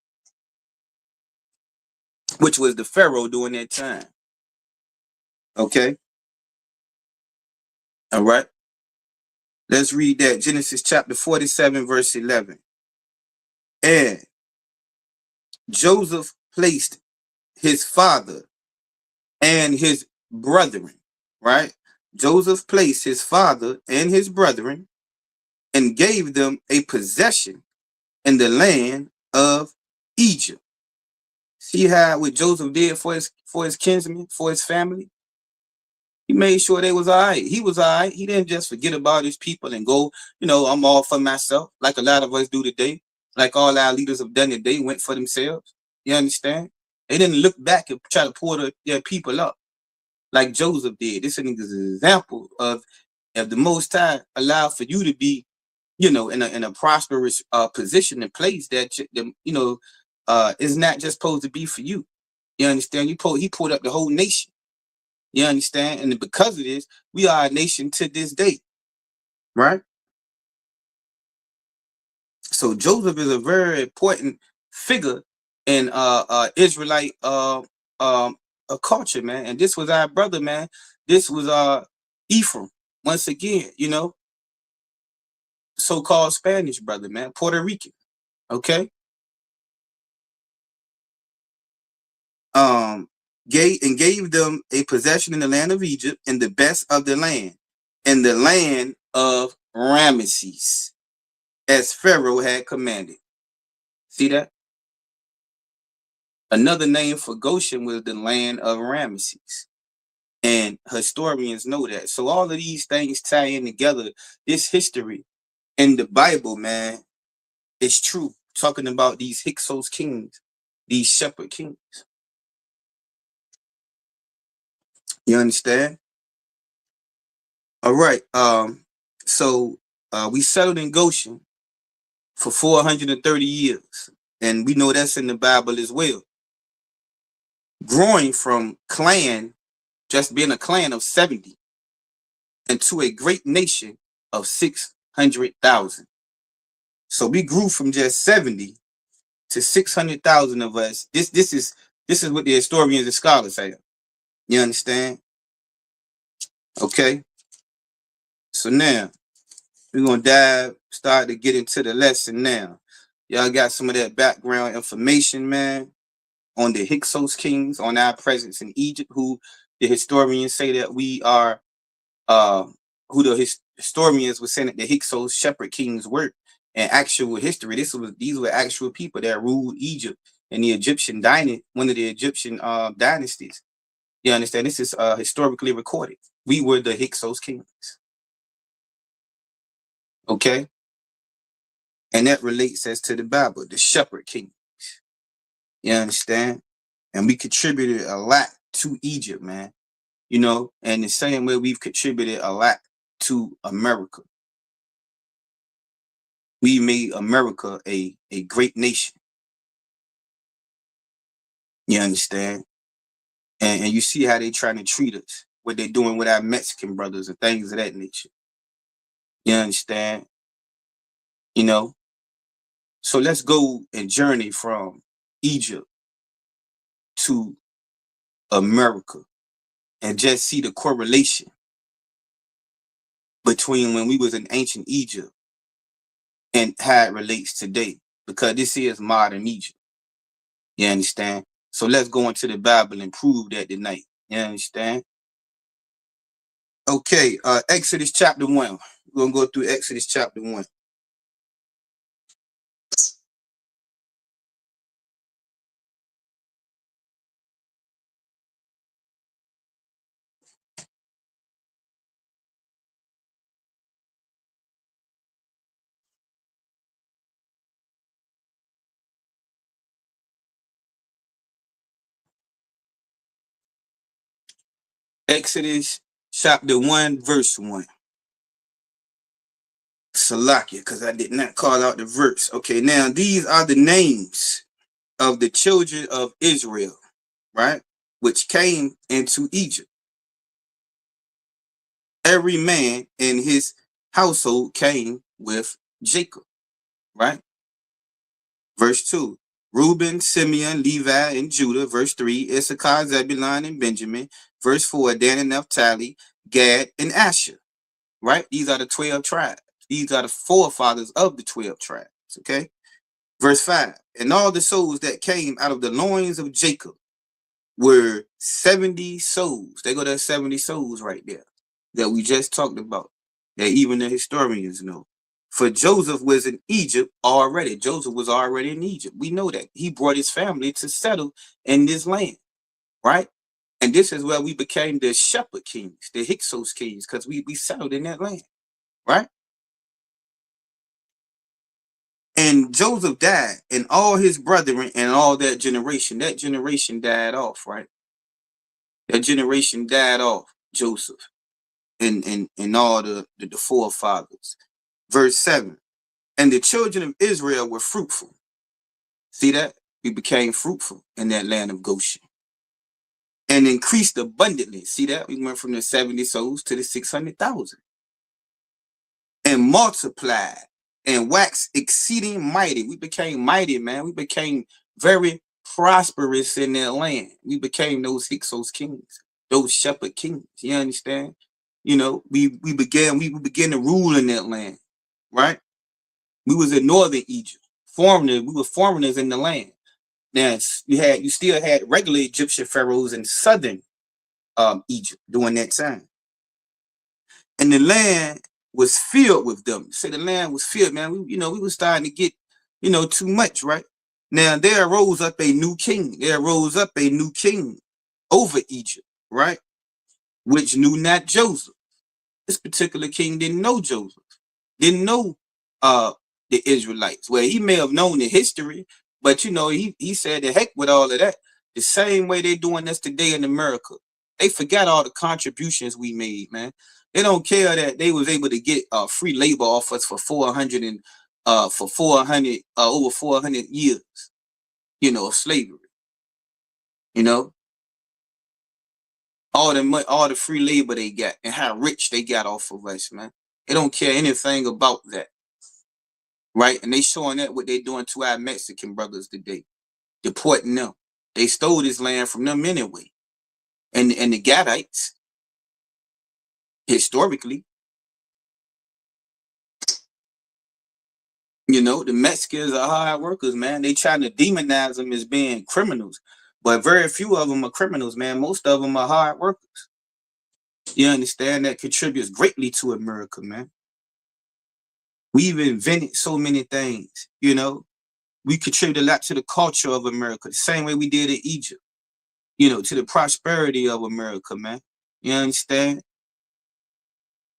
which was the Pharaoh during that time. Okay. All right. Let's read that. Genesis chapter 47, verse 11. And Joseph placed his father and his brethren, right? Joseph placed his father and his brethren and gave them a possession in the land of Egypt. See how what Joseph did for his kinsmen, for his family? He made sure they was all right. He was all right. He didn't just forget about his people and go, you know, I'm all for myself, like a lot of us do today, like all our leaders have done today, went for themselves. You understand? They didn't look back and try to pull their people up like Joseph did. This is an example of the Most High allowed for you to be, you know, in a prosperous position and place that you know is not just supposed to be for you. You understand? He pulled up the whole nation. You understand? And because of this, we are a nation to this day, right? So Joseph is a very important figure in Israelite culture, man. And this was our brother, man. This was Ephraim, once again, you know, so-called Spanish brother, man, Puerto Rican. Okay. Gave them a possession in the land of Egypt and the best of the land, in the land of Ramesses, as Pharaoh had commanded. See that? Another name for Goshen was the land of Ramesses. And historians know that. So all of these things tie in together. This history in the Bible, man, is true. Talking about these Hyksos kings, these shepherd kings. You understand? All right. So we settled in Goshen for 430 years. And we know that's in the Bible as well. Growing from clan, just being a clan of 70, into a great nation of 600,000. So we grew from just 70 to 600,000 of us. This is what the historians and scholars say. You understand? Okay. So now we're gonna start to get into the lesson now. Y'all got some of that background information, man, on the Hyksos kings, on our presence in Egypt, who the historians say that we are, who the historians were saying that the Hyksos shepherd kings were. And actual history, these were actual people that ruled Egypt and the Egyptian one of the Egyptian dynasties. You understand? This is historically recorded. We were the Hyksos kings. Okay? And that relates as to the Bible, the shepherd kings. You understand? And we contributed a lot to Egypt, man. You know, and the same way we've contributed a lot to America. We made America a great nation. You understand? And you see how they trying to treat us, what they're doing with our Mexican brothers and things of that nature. You understand? You know? So let's go and journey from Egypt to America and just see the correlation between when we was in ancient Egypt and how it relates today, because this is modern Egypt. You understand? So let's go into the Bible and prove that tonight. You understand? Okay, Exodus chapter 1. We're going to go through Exodus chapter 1. Exodus chapter 1, verse 1. Salakia, because I did not call out the verse. Okay, now these are the names of the children of Israel, right? Which came into Egypt. Every man in his household came with Jacob, right? Verse 2. Reuben, Simeon, Levi, and Judah. Verse 3. Issachar, Zebulun, and Benjamin. Verse 4. Dan and Naphtali, Gad, and Asher, right? These are the 12 tribes. These are the forefathers of the 12 tribes, okay? Verse 5. And all the souls that came out of the loins of Jacob were 70 souls. They go to 70 souls right there that we just talked about, that even the historians know. For Joseph was in Egypt already. Joseph was already in Egypt. We know that. He brought his family to settle in this land, right? And this is where we became the shepherd kings, the Hyksos kings, because we settled in that land, right? And Joseph died, and all his brethren and all that generation died off, right? That generation died off, Joseph and all the forefathers. Verse 7. And the children of Israel were fruitful. See that? We became fruitful in that land of Goshen. And increased abundantly. See that? We went from the 70 souls to the 600,000. And multiplied and waxed exceeding mighty. We became mighty, man. We became very prosperous in that land. We became those Hyksos kings, those shepherd kings. You understand? You know, we began to rule in that land, right? We was in northern Egypt. Foreigners, we were foreigners in the land. Now you still had regular Egyptian pharaohs in southern Egypt during that time. And the land was filled with them. Say the land was filled, man. We was starting to get, too much, right? Now there arose up a new king. There arose up a new king over Egypt, right? Which knew not Joseph. This particular king didn't know Joseph, didn't know the Israelites. Well, he may have known the history, but he said the heck with all of that. The same way they're doing this today in America. They forgot all the contributions we made, man. They don't care that they was able to get free labor off us for 400 and over 400 years, of slavery. All the free labor they got and how rich they got off of us, man. They don't care anything about that. Right? And they showing that what they doing to our Mexican brothers today, deporting them. They stole this land from them anyway. And the Gadites, historically, the Mexicans are hard workers, man. They trying to demonize them as being criminals. But very few of them are criminals, man. Most of them are hard workers. You understand? That contributes greatly to America, man. We've invented so many things, you know. We contribute a lot to the culture of America, the same way we did in Egypt, you know, to the prosperity of America, man. You understand?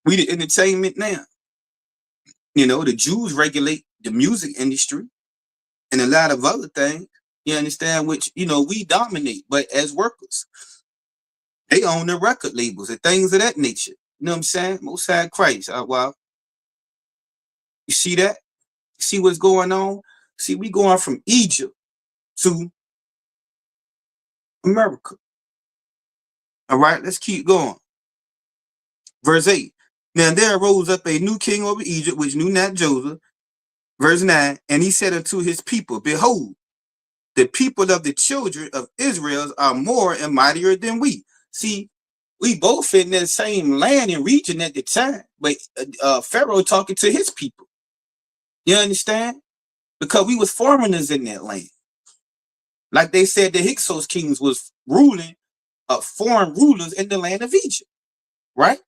We the entertainment now. You know, the Jews regulate the music industry and a lot of other things, you understand, which, you know, we dominate, but as workers, they own the record labels and things of that nature. You know what I'm saying? Most High Christ. Well, you see that? See what's going on? See, we going from Egypt to America. All right, let's keep going. Verse 8. Now there arose up a new king over Egypt, which knew not Joseph. Verse 9. And he said unto his people, behold, the people of the children of Israel are more and mightier than we. See, we both in the same land and region at the time, but Pharaoh talking to his people. You understand? Because we was foreigners in that land. Like they said, the Hyksos kings was ruling foreign rulers in the land of Egypt, right?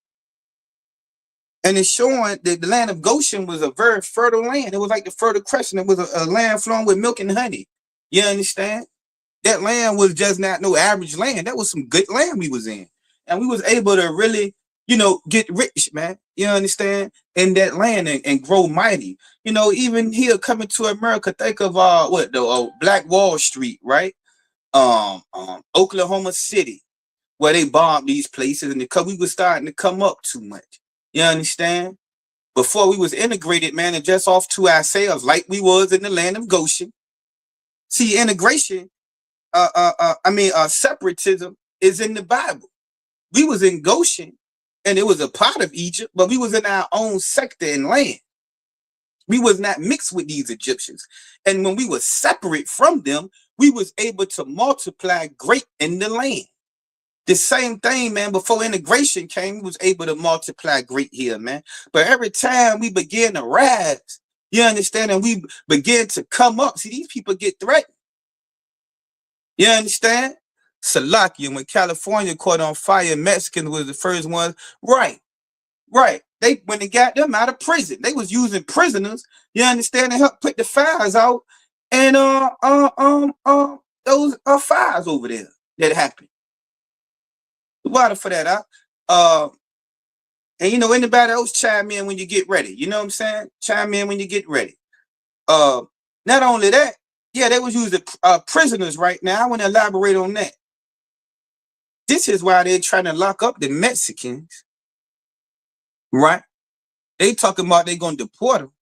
And it's showing that the land of Goshen was a very fertile land. It was like the Fertile Crescent. It was a land flowing with milk and honey. You understand? That land was just not no average land. That was some good land we was in. And we was able to really, you know, get rich, man. You understand? In that land and grow mighty. You know, even here coming to America, think of Black Wall Street, right? Oklahoma City, where they bombed these places, and because we was starting to come up too much. You understand? Before we was integrated, man, and just off to ourselves, like we was in the land of Goshen. See, integration, separatism is in the Bible. We was in Goshen, and it was a part of Egypt, but we was in our own sector and land. We was not mixed with these Egyptians. And when we were separate from them, we was able to multiply great in the land. The same thing, man, before integration came, we was able to multiply great here, man. But every time we begin to rise, you understand, and we begin to come up, see, these people get threatened. You understand? Salakia, when California caught on fire, Mexicans was the first ones. Right. When they got them out of prison, they was using prisoners, you understand, to help put the fires out. And those fires over there that happened. The water for that, and you know, anybody else chime in when you get ready. You know what I'm saying? Chime in when you get ready. Not only that, yeah, they was using prisoners right now. I want to elaborate on that. This is why they're trying to lock up the Mexicans, right? They talking about they're going to deport them.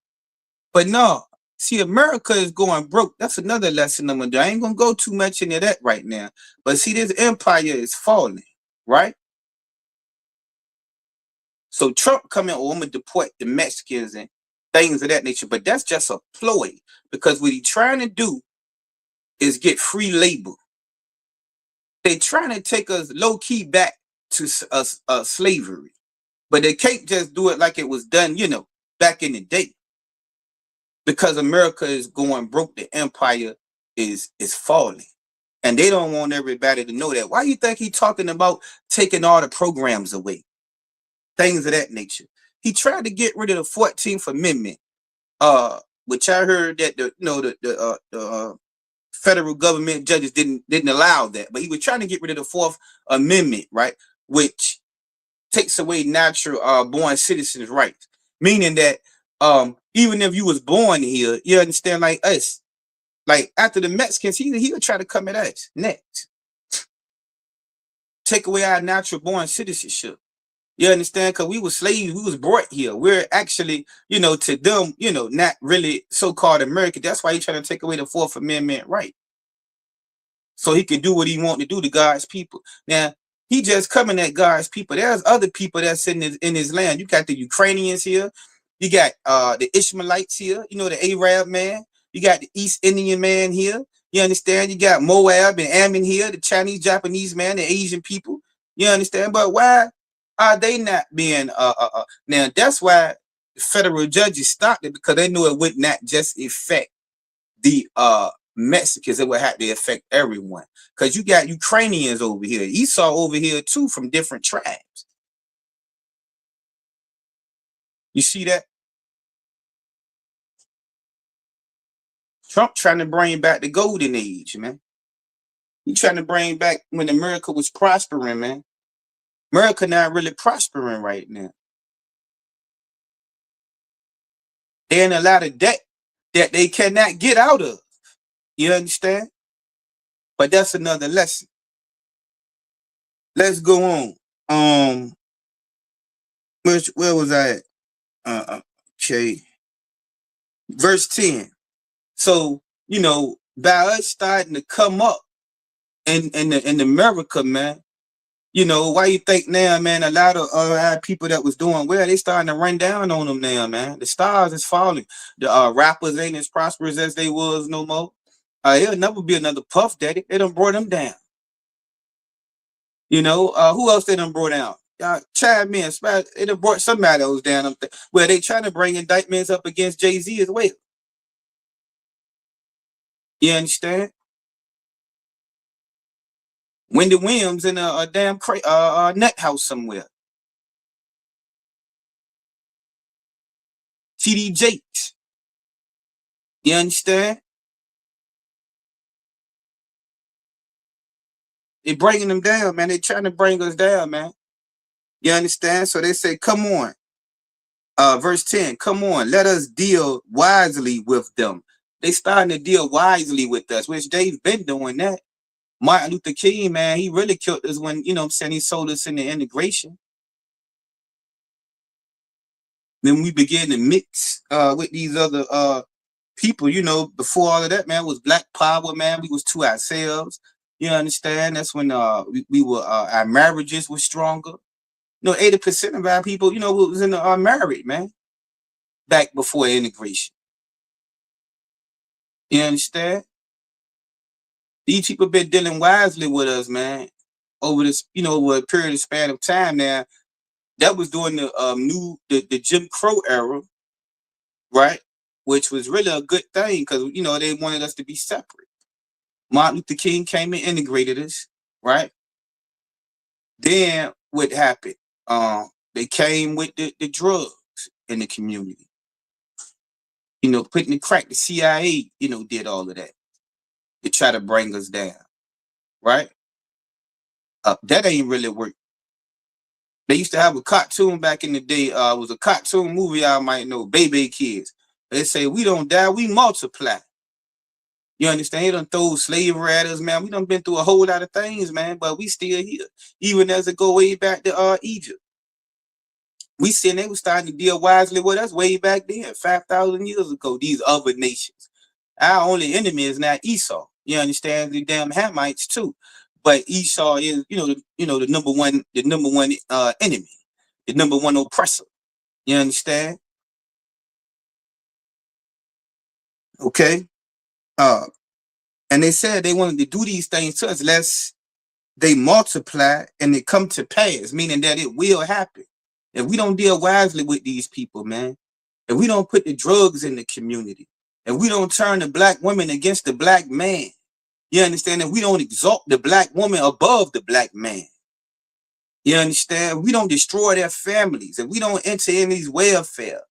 But no, see, America is going broke. That's another lesson I'm going to do. I ain't going to go too much into that right now. But see, this empire is falling, right? So Trump coming, I'm going to deport the Mexicans and things of that nature. But that's just a ploy, because what he's trying to do is get free labor. They're trying to take us low-key back to slavery. But they can't just do it like it was done, you know, back in the day. Because America is going broke, the empire is falling. And they don't want everybody to know that. Why do you think he's talking about taking all the programs away? Things of that nature. He tried to get rid of the 14th Amendment, which I heard that the federal government judges didn't allow that. But he was trying to get rid of the 4th Amendment, right? Which takes away natural born citizens' rights. Meaning that even if you was born here, you understand, like us, like after the Mexicans, he would try to come at us next. Take away our natural born citizenship. You understand? Because we were slaves, we was brought here. We're actually, you know, to them, you know, not really so-called American. That's why he's trying to take away the 4th Amendment right. So he can do what he want to do to God's people. Now, he just coming at God's people. There's other people that's in his land. You got the Ukrainians here. You got the Ishmaelites here. You know, the Arab man. You got the East Indian man here. You understand? You got Moab and Ammon here, the Chinese, Japanese man, the Asian people. You understand? But why are they not being now? That's why the federal judges stopped it, because they knew it would not just affect the Mexicans, it would have to affect everyone. Because you got Ukrainians over here, Esau over here too, from different tribes. You see that? Trump trying to bring back the golden age, man. He trying to bring back when America was prospering, man. America not really prospering right now. They're in a lot of debt that they cannot get out of. You understand? But that's another lesson. Let's go on. Where was I at? Okay. Verse 10. So, by us starting to come up in America, man, why you think now, man, a lot of people that was doing well, they starting to run down on them now, man. The stars is falling. The rappers ain't as prosperous as they was no more. It'll never be another Puff Daddy. They done brought them down. Who else they done brought down? Chad Man, they done brought somebody else down. Where they trying to bring indictments up against Jay-Z as well. You understand? Wendy Williams in a damn nut house somewhere. TD Jakes. You understand? They bringing them down, man. They trying to bring us down, man. You understand? So they say, come on. Verse 10, come on, let us deal wisely with them. They starting to deal wisely with us, which they've been doing that. Martin Luther King, man, he really killed us when, he sold us in the integration. Then we began to mix with these other people, before all of that, man, was Black Power, man. We was to ourselves. You understand? That's when we were our marriages were stronger. 80% of our people, was in the married, man, back before integration. You understand? These people been dealing wisely with us, man, over this, over a period of span of time now. That was during the Jim Crow era, right? Which was really a good thing because, they wanted us to be separate. Martin Luther King came and integrated us, right? Then what happened? They came with the drugs in the community. Putting the crack, the CIA, did all of that to try to bring us down, right? That ain't really work. They used to have a cartoon back in the day. It was a cartoon movie y'all might know, Baby Kids. They say, we don't die, we multiply. You understand? They done throw slavery at us, man. We done been through a whole lot of things, man, but we still here. Even as it go way back to Egypt. We seen they was starting to deal wisely with us way back then, 5,000 years ago, these other nations. Our only enemy is now Esau. You understand? The damn Hamites too. But Esau is, the number one enemy, the number one oppressor. You understand? Okay. And they said they wanted to do these things to us lest they multiply and they come to pass, meaning that it will happen. If we don't deal wisely with these people, man, if we don't put the drugs in the community, if we don't turn the Black women against the Black man, you understand? If we don't exalt the Black woman above the Black man, you understand? If we don't destroy their families, if we don't enter in these welfare,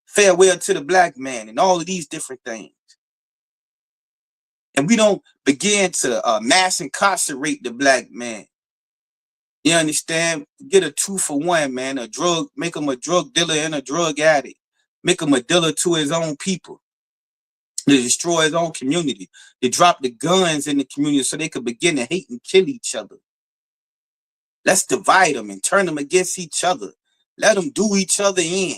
farewell to the Black man and all of these different things, and we don't begin to mass incarcerate the Black man, you understand? Get a 2-for-1, man. Make him a drug dealer and a drug addict. Make him a dealer to his own people. To destroy his own community. To drop the guns in the community so they could begin to hate and kill each other. Let's divide them and turn them against each other. Let them do each other in.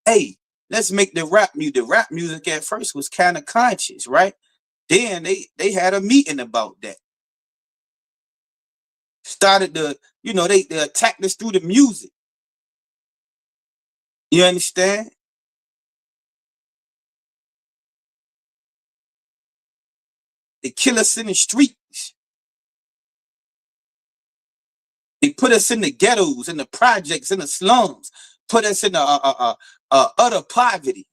Hey, let's make the rap music. The rap music at first was kind of conscious, right? Then they had a meeting about that. Started to, they attacked us through the music. You understand? They kill us in the streets. They put us in the ghettos, in the projects, in the slums. Put us in utter poverty.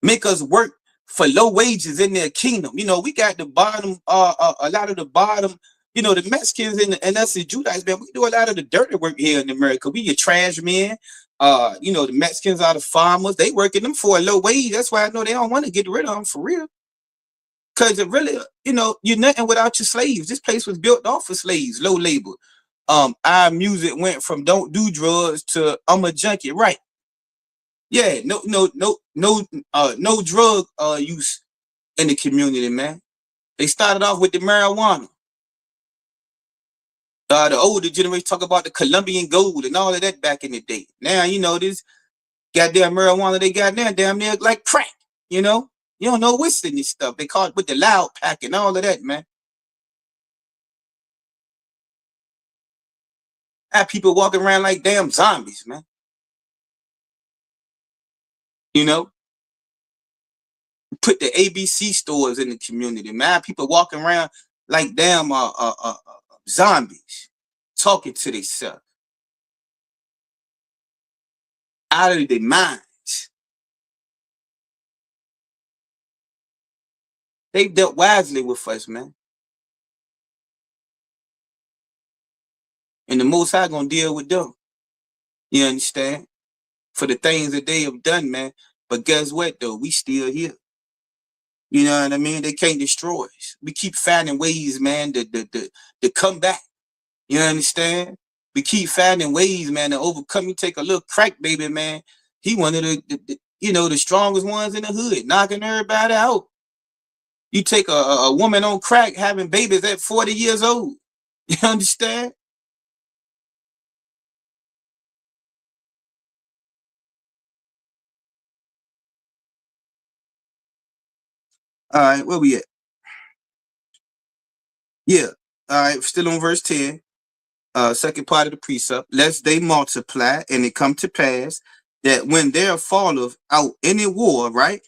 make us work for low wages in their kingdom. You know, we got the bottom, a lot of the bottom, you know, the Mexicans and us as Judites, man, we do a lot of the dirty work here in America. We get trash men. You know, the Mexicans are the farmers. They working them for a low wage. That's why I know they don't want to get rid of them for real. Because it really, you know, you're nothing without your slaves. This place was built off of slaves, low labor. Our music went from don't do drugs to I'm a junkie, right? Yeah, no drug use in the community, man. They started off with the marijuana. The older generation talk about the Colombian gold and all of that back in the day. Now, you know, this goddamn marijuana they got now, damn near like crack, you know? You don't know what's in this stuff. They call it with the loud pack and all of that, man. Have people walking around like damn zombies, man. You know? Put the ABC stores in the community, man. People walking around like damn zombies, talking to themselves. Out of their minds. They dealt wisely with us, man. And the Most High gonna deal with them. You understand? For the things that they have done, man. But guess what, though? We still here. You know what I mean? They can't destroy us. We keep finding ways, man, to come back. You understand? We keep finding ways, man, to overcome. You take a little crack baby, man. He one of the you know, the strongest ones in the hood, knocking everybody out. You take a woman on crack having babies at 40 years old. You understand? All right, where we at? Yeah. All right, still on verse 10. Second part of the precept. Lest they multiply, and it come to pass that when there falleth out any war, right?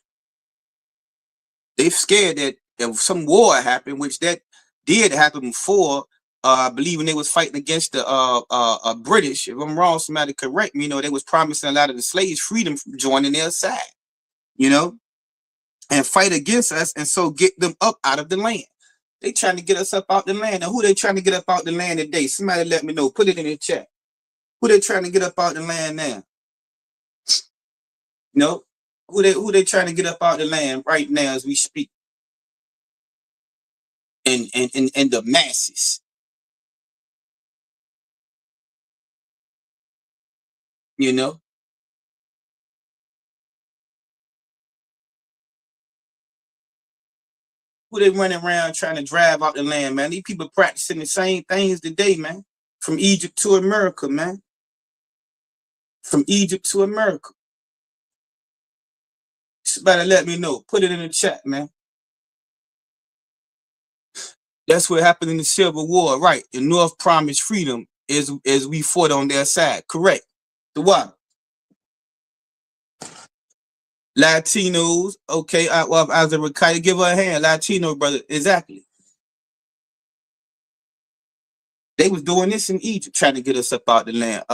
They scared that if some war happened, which that did happen before. I believe when they was fighting against the British. If I'm wrong, somebody correct me. You know, they was promising a lot of the slaves freedom from joining their side. You know, and fight against us, and so get them up out of the land. They trying to get us up out the land. Now, who they trying to get up out the land today? Somebody let me know. Put it in the chat. Who they trying to get up out the land now? You know, who they trying to get up out the land right now as we speak? And the masses. You know? Who they running around trying to drive out the land, man? These people practicing the same things today, man. From Egypt to America, man. From Egypt to America. Somebody let me know. Put it in the chat, man. That's what happened in the Civil War, right? The North promised freedom as we fought on their side. Correct. The what? Latinos, okay. Well, as a Rakaya, give her a hand. Latino brother, exactly. They was doing this in Egypt, trying to get us up out the land.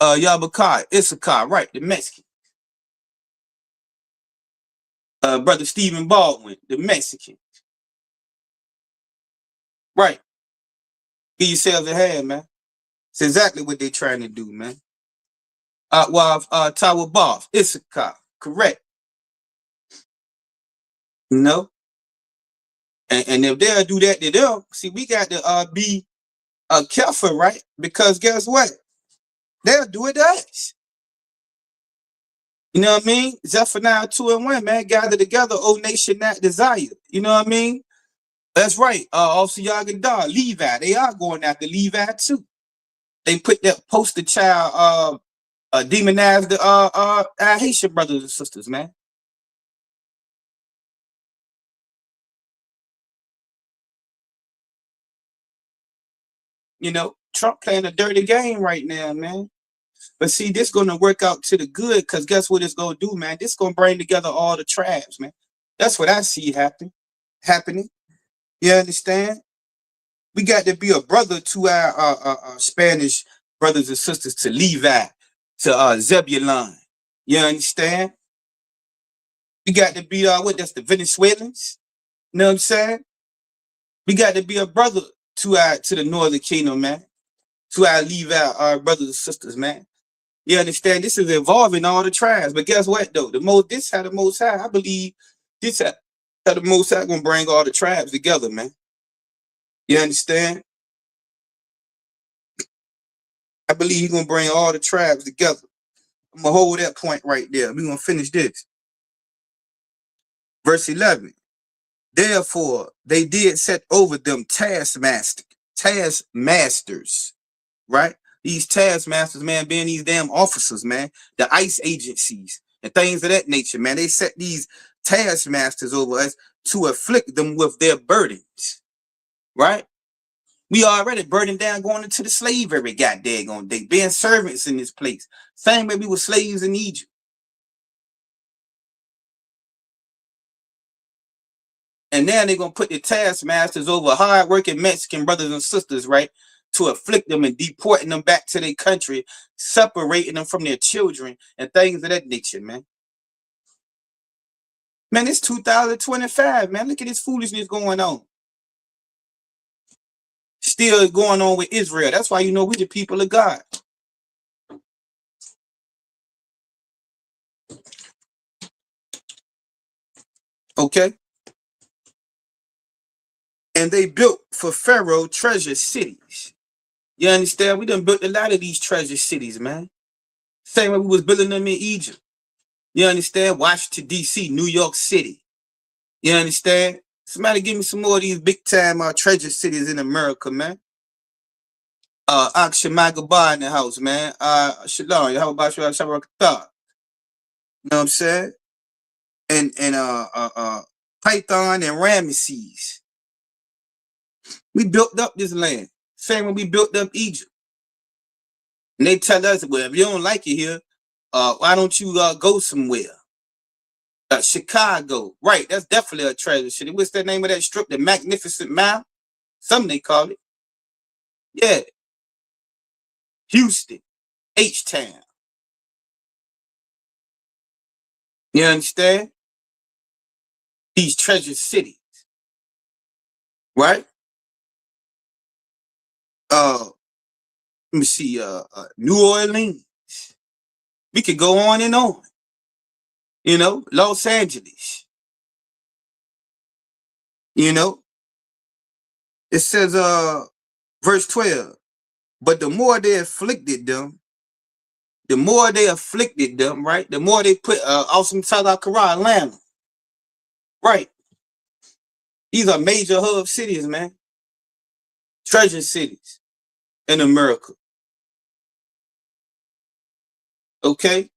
Yabakai, Issachar, right? The Mexican. Brother Stephen Baldwin, the Mexican. Right. Give yourselves a hand, man. It's exactly what they're trying to do, man. Tower Boss, Issachar, correct. You know? And if they'll do that to them, see, we got to be careful, right? Because guess what? They'll do it to us. You know what I mean? Zephaniah 2:1, man. Gather together, O nation that desire. You know what I mean? That's right. Also Yagadah, Levi. They are going after Levi too. They put that poster child demonize the Haitian brothers and sisters, man. You know, Trump playing a dirty game right now, man. But see, this gonna work out to the good, because guess what it's gonna do, man? This gonna bring together all the tribes, man. That's what I see happening. You understand? We got to be a brother to our Spanish brothers and sisters, to Levi, to Zebulon. You understand? We got to be that's the Venezuelans. You know what I'm saying? We got to be a brother to the northern kingdom, man. To leave out our brothers and sisters, man. You understand? This is involving all the tribes. But guess what though? The most high, I believe this how the most high gonna bring all the tribes together, man. You understand? I believe he's gonna bring all the tribes together. I'm gonna hold that point right there. We're gonna finish this. Verse 11. Therefore, they did set over them taskmasters, right? These taskmasters, man, being these damn officers, man, the ICE agencies and things of that nature, man. They set these taskmasters over us to afflict them with their burdens, right? We already burdened down going into the slavery, goddamn day, being servants in this place. Same way we were slaves in Egypt. And now they're going to put the taskmasters over hard-working Mexican brothers and sisters, right, to afflict them and deporting them back to their country, separating them from their children and things of that nature, man. Man, it's 2025, man. Look at this foolishness going on. Still going on with Israel. That's why you know we're the people of God. Okay? And they built for Pharaoh treasure cities. You understand? We done built a lot of these treasure cities, man. Same way we was building them in Egypt. You understand? Washington, D.C., New York City. You understand? Somebody give me some more of these big time treasure cities in America, man. Akshay Magaba in the house, man. Shalom, how about you? You know what I'm saying? And Python and Ramesses. We built up this land. Same when we built up Egypt. And they tell us, well, if you don't like it here, why don't you go somewhere? Chicago. Right, that's definitely a treasure city. What's the name of that strip? The Magnificent Mile? Something they call it. Yeah. Houston. H-Town. You understand? These treasure cities. Right? Let me see, New Orleans. We could go on and on. You know, Los Angeles. You know, it says, verse 12, but the more they afflicted them, right? The more they put awesome South Korea, Atlanta. Right. These are major hub cities, man. Treasure cities in America. Okay.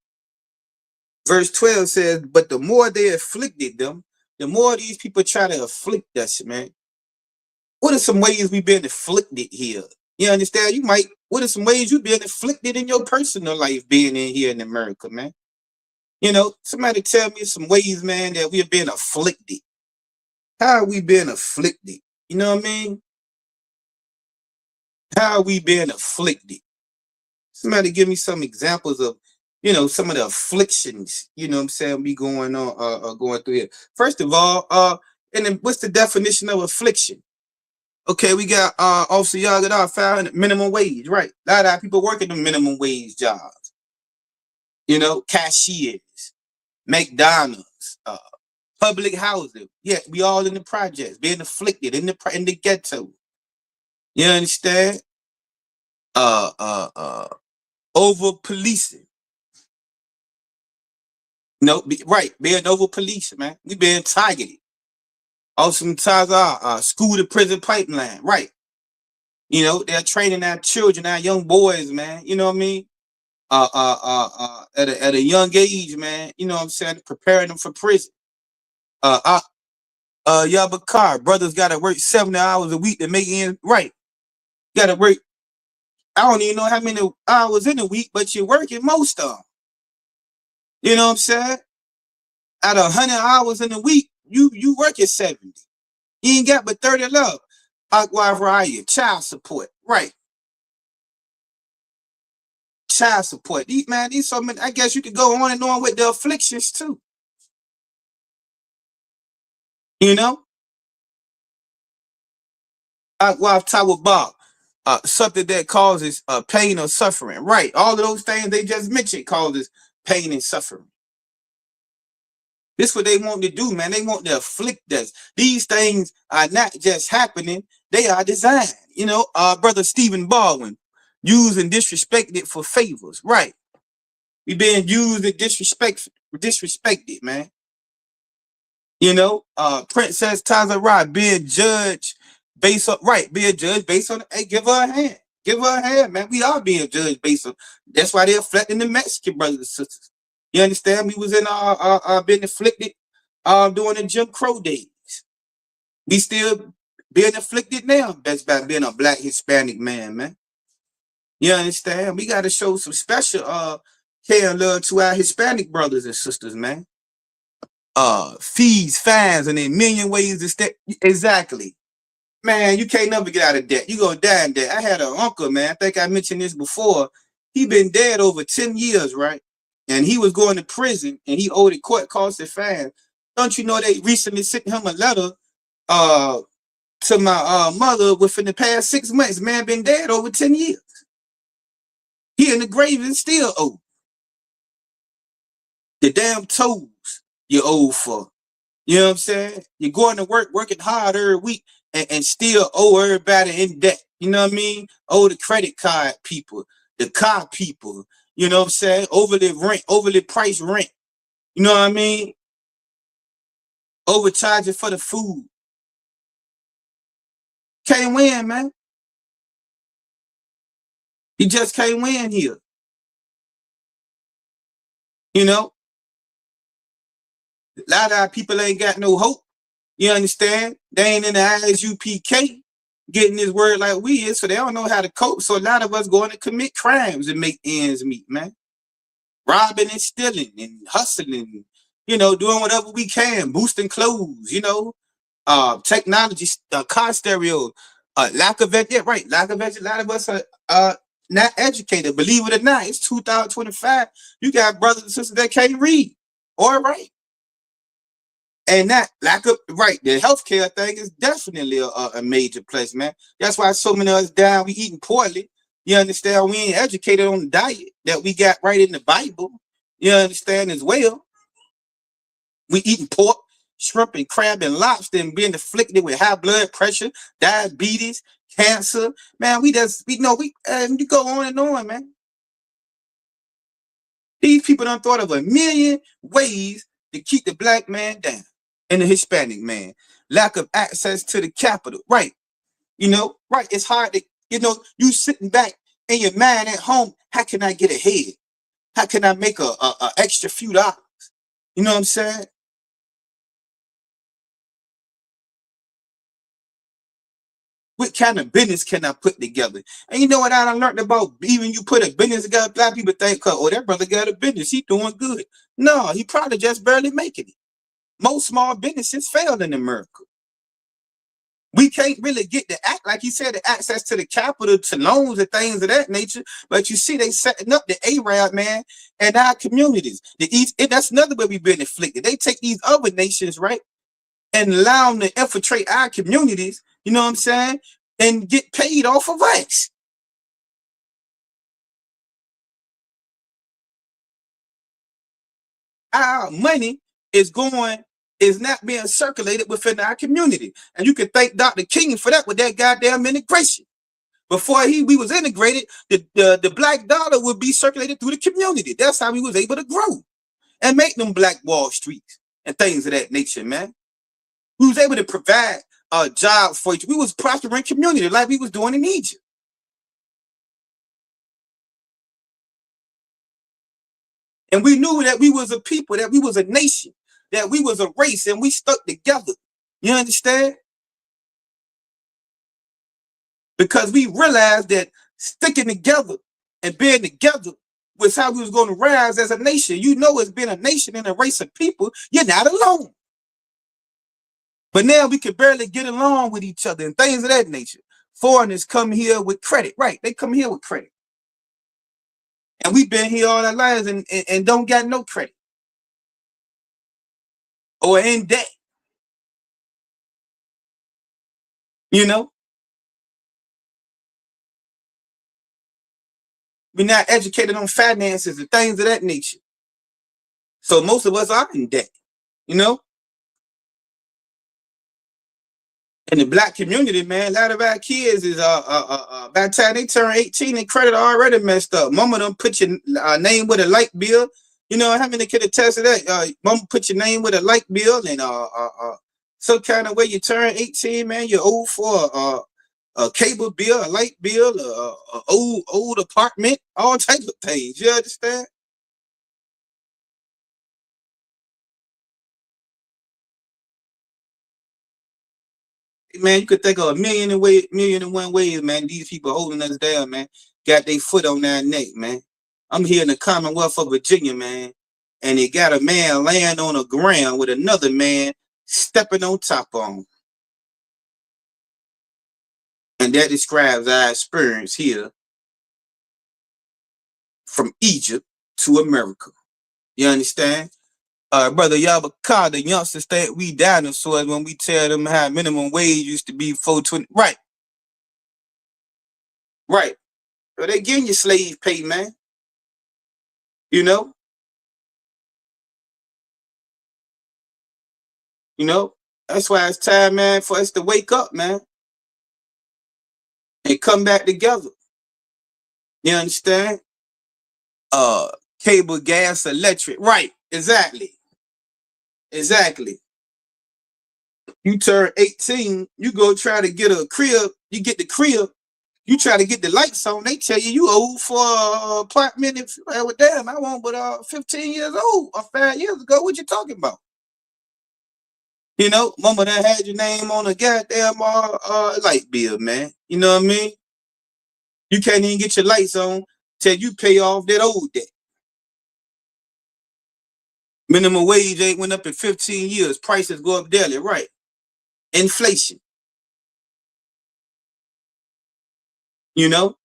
Verse 12 says, but the more they afflicted them, the more these people try to afflict us, man. What are some ways we've been afflicted here? You understand? What are some ways you've been afflicted in your personal life being in here in America, man? You know, somebody tell me some ways, man, that we have been afflicted. How are we been afflicted? You know what I mean? How are we been afflicted? Somebody give me some examples of, you know, some of the afflictions, you know what I'm saying, we going on, going through here. First of all, and then what's the definition of affliction? Okay, we got Officer Yagada found minimum wage, right? A lot of people working the minimum wage jobs. You know, cashiers, McDonald's, public housing. Yeah, we all in the projects, being afflicted in the ghetto. You understand? Over policing. No, right, being over police, man. We being targeted. Also, sometimes our school to prison pipeline, right? You know, they're training our children, our young boys, man. You know what I mean? At a young age, man. You know what I'm saying? Preparing them for prison. Yabakar, brothers gotta work 70 hours a week to make ends right. Gotta work. I don't even know how many hours in a week, but you're working most of them. You know what I'm saying? Out of 100 hours in a week, you work at 70. You ain't got but 30 left. Child support, right? Child support. These so many. I guess you could go on and on with the afflictions too. You know, I've talked about something that causes pain or suffering. Right. All of those things they just mentioned causes pain and suffering. This is what they want to do, man. They want to afflict us. These things are not just happening, they are designed. You know, brother Stephen Baldwin, used and disrespected for favors. Right. We being used and disrespected, man. You know, Princess Tazara being judged based on being judged based on hey, give her a hand. Give her a hand, man. We are being judged based on that's why they're afflicting the Mexican brothers and sisters. You understand? We was in being afflicted during the Jim Crow days. We still being afflicted now. That's by being a black Hispanic man. You understand? We gotta show some special care and love to our Hispanic brothers and sisters, man. Fees, fines, and a million ways to stay. Exactly. Man, you can't never get out of debt. You gonna die in debt. I had an uncle, man. I think I mentioned this before. He been dead over 10 years, right? And he was going to prison and he owed a court costs and fines. Don't you know they recently sent him a letter uh to my mother within the past 6 months? Man been dead over 10 years. He in the grave and still owe. The damn tolls you owe for. You know what I'm saying? You're going to work, working hard every week, and still owe everybody in debt. You know what I mean? Owe the credit card people, the car people. You know what I'm saying? Overly priced rent. You know what I mean? Overcharging for the food. Can't win, man. You just can't win here. You know? A lot of our people ain't got no hope. You understand? They ain't in the ISUPK getting this word like we is, so they don't know how to cope. So a lot of us going to commit crimes and make ends meet, man. Robbing and stealing and hustling, you know, doing whatever we can, boosting clothes, you know, technology, car stereo, lack of lack of a lot of us are not educated. Believe it or not, it's 2025. You got brothers and sisters that can't read or write. And that lack of the healthcare thing is definitely a major place, man. That's why so many of us down, we eating poorly. You understand? We ain't educated on the diet that we got right in the Bible. You understand as well? We eating pork, shrimp, and crab and lobster and being afflicted with high blood pressure, diabetes, cancer. Man, you go on and on, man. These people done thought of a million ways to keep the black man down and the Hispanic man. Lack of access to the capital. Right. You know, right. It's hard to, you sitting back in your mind at home. How can I get ahead? How can I make a extra few dollars? You know what I'm saying? What kind of business can I put together? And you know what I learned about even you put a business together, black people think, oh, that brother got a business. He doing good. No, he probably just barely making it. Most small businesses failed in America. We can't really get like you said, the access to the capital, to loans and things of that nature. But you see, they setting up the Arab, man, and our communities. That's another way we've been inflicted. They take these other nations, right, and allow them to infiltrate our communities, you know what I'm saying, and get paid off of us. Our money is not being circulated within our community. And you can thank Dr. King for that with that goddamn integration. Before we was integrated, the black dollar would be circulated through the community. That's how we was able to grow and make them Black Wall Streets and things of that nature, man. We was able to provide jobs for each. We was prospering community like we was doing in Egypt. And we knew that we was a people, that we was a nation, that we was a race, and we stuck together. You understand? Because we realized that sticking together and being together was how we was going to rise as a nation. You know, as being a nation and a race of people, you're not alone. But now we can barely get along with each other and things of that nature. Foreigners come here with credit, right? They come here with credit. And we've been here all our lives and don't got no credit. Or in debt. You know, we're not educated on finances and things of that nature. So most of us are in debt, you know. In the black community, man, a lot of our kids is by the time they turn 18, their credit already messed up. Mama done put your name with a light bill. You know, how many can attest to that? Mama put your name with a light bill, and some kind of way you turn 18, man, you're old for a cable bill, a light bill, a old apartment, all types of things. You understand? Man, you could think of million and one ways, man. These people holding us down, man. Got their foot on their neck, man. I'm here in the Commonwealth of Virginia, man, and they got a man laying on the ground with another man stepping on top of him. And that describes our experience here from Egypt to America. You understand? Brother Yabaka, the youngsters think we dinosaurs when we tell them how minimum wage used to be 420. Right, right. So they getting you slave pay, man. You know? You know? That's why it's time, man, for us to wake up, man. And come back together. You understand? Cable, gas, electric. Right. Exactly. Exactly. You turn 18, you go try to get a crib, you get the crib, you try to get the lights on, they tell you old for an apartment. If well, damn, I want but 15 years old or 5 years ago. What you talking about? You know, mama that had your name on a goddamn light bill, man. You know what I mean? You can't even get your lights on till you pay off that old debt. Minimum wage ain't went up in 15 years. Prices go up daily, right? Inflation. You know?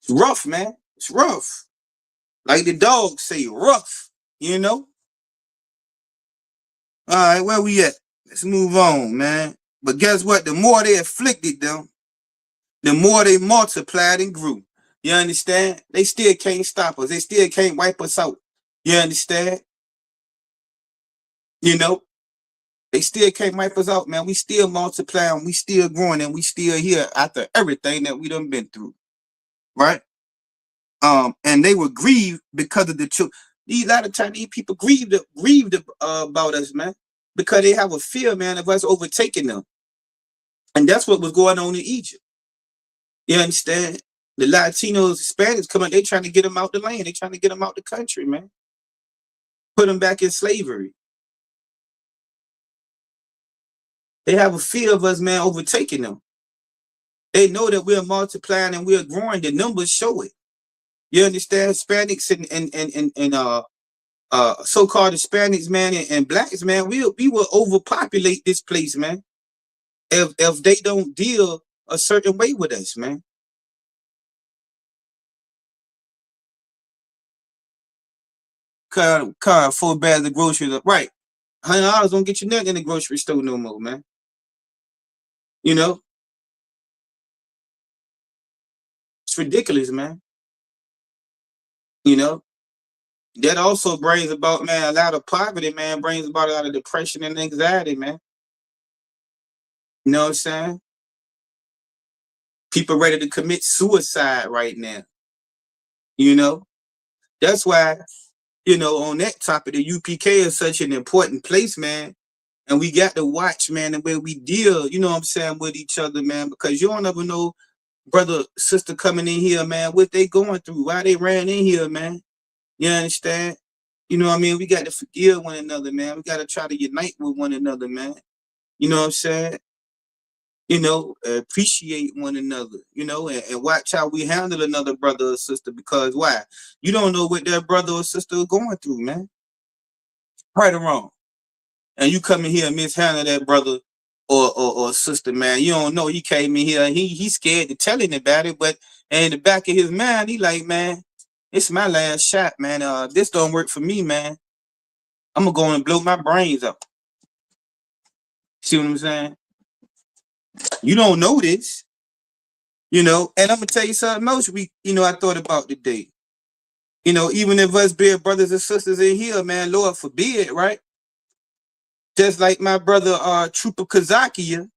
It's rough, man. It's rough. Like the dogs say, rough. You know? All right, where we at? Let's move on, man. But guess what? The more they afflicted them, the more they multiplied and grew. You understand? They still can't stop us. They still can't wipe us out. You understand? You know? They still can't wipe us out, man. We still multiplying, we still growing, and we still here after everything that we done been through. Right? And they were grieved because of the children. These lot of times these people grieved about us, man, because they have a fear, man, of us overtaking them. And that's what was going on in Egypt. You understand? The Latinos, Hispanics coming, they trying to get them out the land. They trying to get them out the country, man. Put them back in slavery. They have a fear of us, man, overtaking them. They know that we're multiplying and we're growing. The numbers show it. You understand? Hispanics and so-called Hispanics, man, and blacks, man, we will overpopulate this place, man. If they don't deal a certain way with us, man. Car 4 bags of groceries up, right? $100 don't get you nothing in the grocery store no more, man. You know, it's ridiculous, man. You know, that also brings about, man, a lot of poverty, man, brings about a lot of depression and anxiety, man. You know what I'm saying? People ready to commit suicide right now. You know, that's why, you know, on that topic, the UPK is such an important place, man. And we got to watch, man, the way we deal, you know what I'm saying, with each other, man, because you don't ever know, brother, sister coming in here, man, what they going through, why they ran in here, man. You understand? You know what I mean? We got to forgive one another, man. We got to try to unite with one another, man. You know what I'm saying? You know, appreciate one another, you know, and watch how we handle another brother or sister, because why? You don't know what that brother or sister is going through, man. Right or wrong. And you come in here and mishandle that brother or sister, man. You don't know. He came in here and he's scared to tell anybody, but in the back of his mind, he like, man, it's my last shot, man. This don't work for me, man. I'm gonna go and blow my brains up. See what I'm saying? You don't know this, you know. And I'm gonna tell you something else. I thought about today. Even if us being brothers and sisters in here, man, Lord forbid, right? Just like my brother, Trooper Kazakia,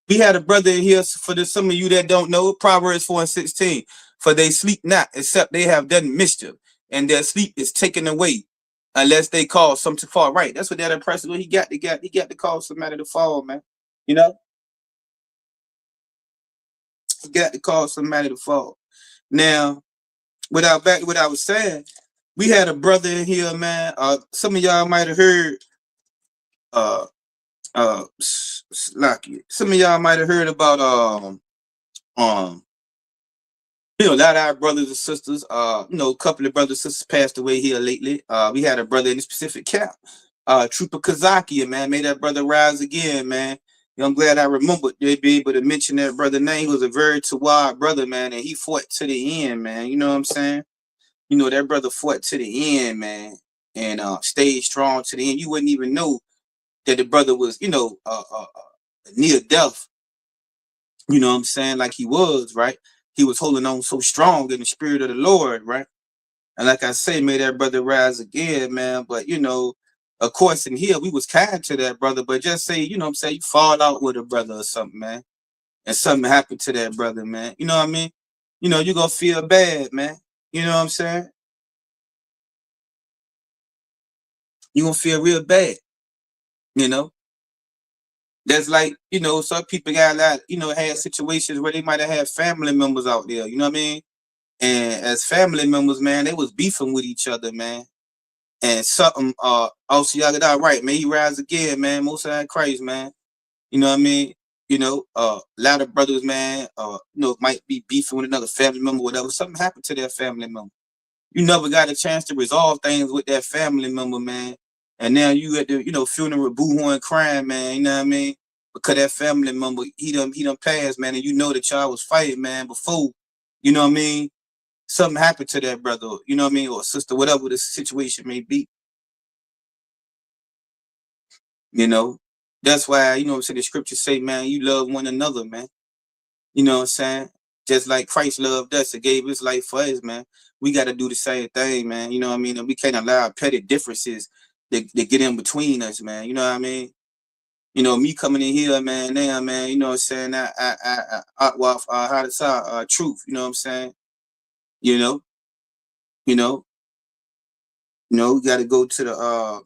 we had a brother in here for some of you that don't know, Proverbs 4:16. For they sleep not, except they have done mischief, and their sleep is taken away, unless they cause some to fall. Right. That's what that impresses. He got to cause somebody to fall, man. You know, he got to cause somebody to fall. Now, back to what I was saying, we had a brother in here, man. Some of y'all might have heard, Lucky. Some of y'all might have heard about, um, a lot of our brothers and sisters, a couple of brothers and sisters passed away here lately. We had a brother in the specific camp, Trooper Kazakia, man. May that brother rise again, man. I'm glad I remembered to be able to mention that brother name. He was a very tawad brother, man, and he fought to the end, man. You know what I'm saying? That brother fought to the end, man, and stayed strong to the end. You wouldn't even know that the brother was, near death. You know what I'm saying? Like he was, right? He was holding on so strong in the spirit of the Lord, right? And like I say, may that brother rise again, man. But of course, in here we was kind to that brother, but just say, what I'm saying, you fall out with a brother or something, man, and something happened to that brother, man. You know what I mean? You're gonna feel bad, man. You know what I'm saying? You're gonna feel real bad, you know. That's like, some people got a lot, had situations where they might have had family members out there, you know what I mean? And as family members, man, they was beefing with each other, man. And something, also y'all get out right, may he rise again, man. Most High Christ, man. You know what I mean? A lot of brothers, man, might be beefing with another family member, whatever. Something happened to their family member. You never got a chance to resolve things with that family member, man. And now you at the, funeral boohooing crying, man. You know what I mean? Because that family member, he done passed, man. And that y'all was fighting, man, before. You know what I mean? Something happened to that brother, you know what I mean, or sister, whatever the situation may be. That's why, the scriptures say, man, you love one another, man. You know what I'm saying? Just like Christ loved us and gave his life for us, man. We got to do the same thing, man. You know what I mean? And we can't allow petty differences that get in between us, man. You know what I mean? Me coming in here, man, now, man, you know what I'm saying? How to say, truth, you know what I'm saying? You know, you know, we got to go to the,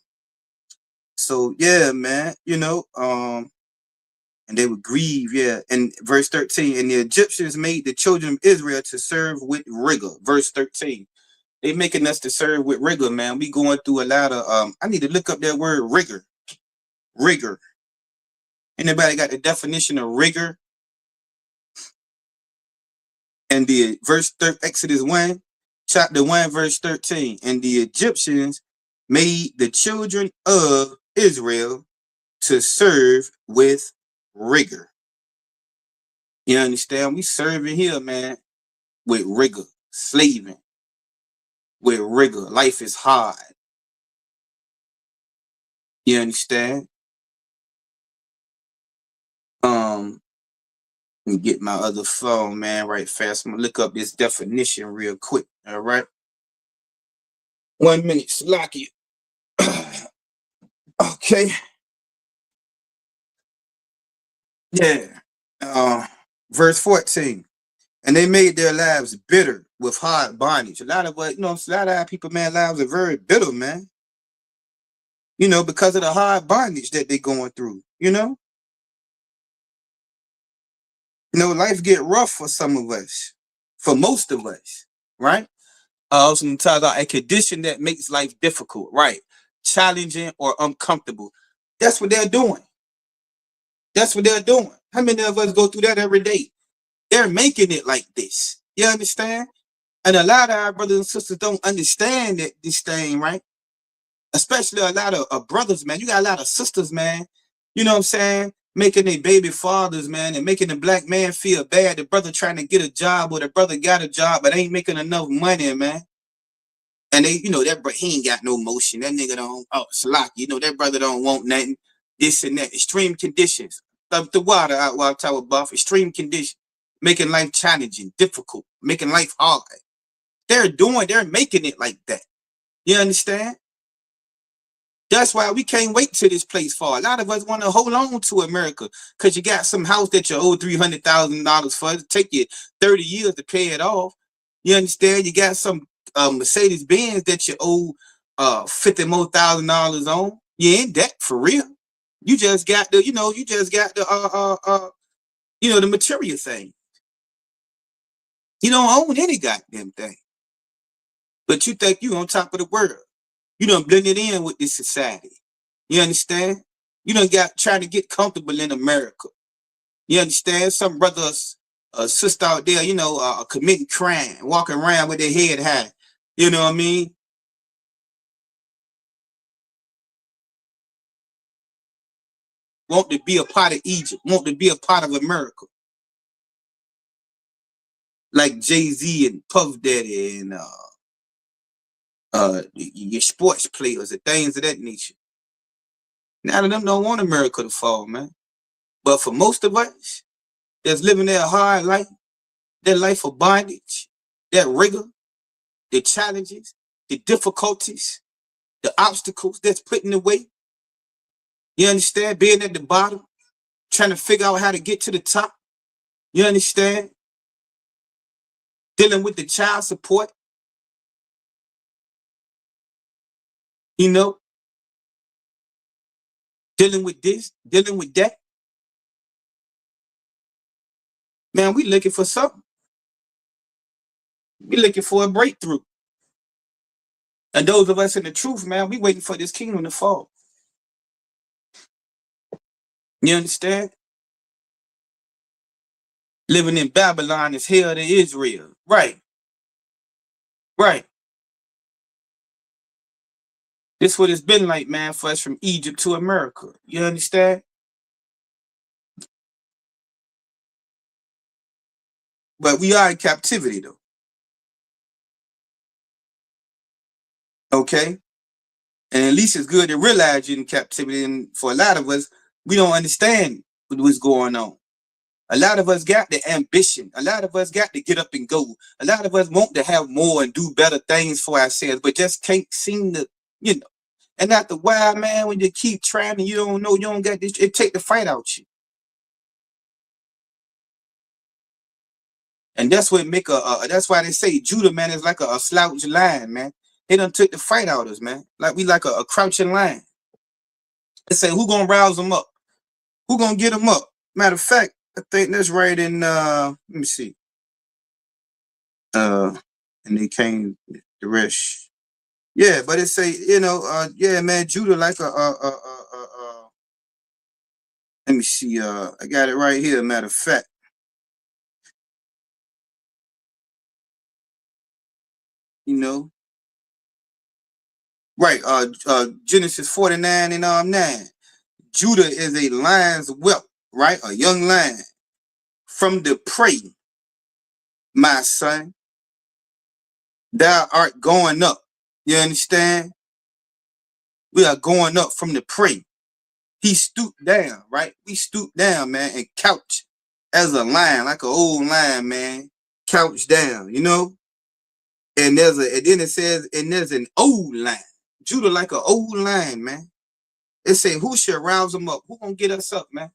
so yeah, man, and they would grieve, yeah. And verse 13, and the Egyptians made the children of Israel to serve with rigor. Verse 13. They making us to serve with rigor, man. We going through a lot of I need to look up that word rigor. Rigor. Anybody got the definition of rigor? And the Exodus 1, chapter 1, verse 13. And the Egyptians made the children of Israel to serve with rigor. You understand? We serving here, man, with rigor, slaving with rigor. Life is hard. You understand? Let me get my other phone, man, right fast. I'm gonna look up this definition real quick. All right. 1 minute, Slocky. Okay. Yeah. Verse 14. And they made their lives bitter with hard bondage. A lot of a lot of our people, man, lives are very bitter, man. Because of the hard bondage that they're going through, life get rough for some of us, for most of us, right? Sometimes a condition that makes life difficult, right? Challenging or uncomfortable. That's what they're doing. That's what they're doing. How many of us go through that every day? They're making it like this. You understand? And a lot of our brothers and sisters don't understand this thing, right? Especially a lot of brothers, man. You got a lot of sisters, man. You know what I'm saying? Making their baby fathers, man, and making the black man feel bad. The brother trying to get a job, or the brother got a job, but ain't making enough money, man. And they, he ain't got no motion. That nigga don't, slack. That brother don't want nothing. This and that. Extreme conditions. the water out while Tower buff, extreme condition, making life challenging, difficult, making life hard. They're making it like that. You understand? That's why we can't wait till this place fall. A lot of us want to hold on to America because you got some house that you owe $300,000 for. It take you 30 years to pay it off. You understand? You got some Mercedes Benz that you owe $50,000 more on. You in debt for real. You just got the, the material thing. You don't own any goddamn thing. But you think you on top of the world. You done blended in with this society. You understand? You done got trying to get comfortable in America. You understand? Some brothers, sister out there, committing crime, walking around with their head high. You know what I mean? Want to be a part of Egypt, want to be a part of America. Like Jay-Z and Puff Daddy and your sports players and things of that nature. None of them don't want America to fall, man. But for most of us that's living their hard life, their life of bondage, that rigor, the challenges, the difficulties, the obstacles that's put in the way. You understand? Being at the bottom, trying to figure out how to get to the top. You understand? Dealing with the child support. Dealing with this, dealing with that. Man, we looking for something. We looking for a breakthrough. And those of us in the truth, man, we waiting for this kingdom to fall. You understand? Living in Babylon is hell to Israel. Right. Right. This is what it's been like, man, for us from Egypt to America. You understand? But we are in captivity, though. Okay? And at least it's good to realize you're in captivity. And for a lot of us, we don't understand what's going on. A lot of us got the ambition. A lot of us got to get up and go. A lot of us want to have more and do better things for ourselves, but just can't seem to, And after a while, man, when you keep trying and you don't know, you don't get this, it take the fight out you. And that's what make that's why they say Judah, man, is like a slouched lion, man. They done took the fight out of us, man. Like we like a crouching lion. They say, who gonna rouse them up? Who gonna get them up? Matter of fact, I think that's right in, let me see. And they came the rest. Yeah, but it say, yeah, man, Judah like let me see, I got it right here, matter of fact. Right, Genesis 49 and 9. Judah is a lion's whelp, right? A young lion from the prey, my son. Thou art going up. You understand? We are going up from the prey. He stooped down, right? We stooped down, man, and couch as a lion, like an old lion, man. Couch down, And then it says, and there's an old lion. Judah like an old lion, man. It say, who should rouse them up? Who gonna get us up, man?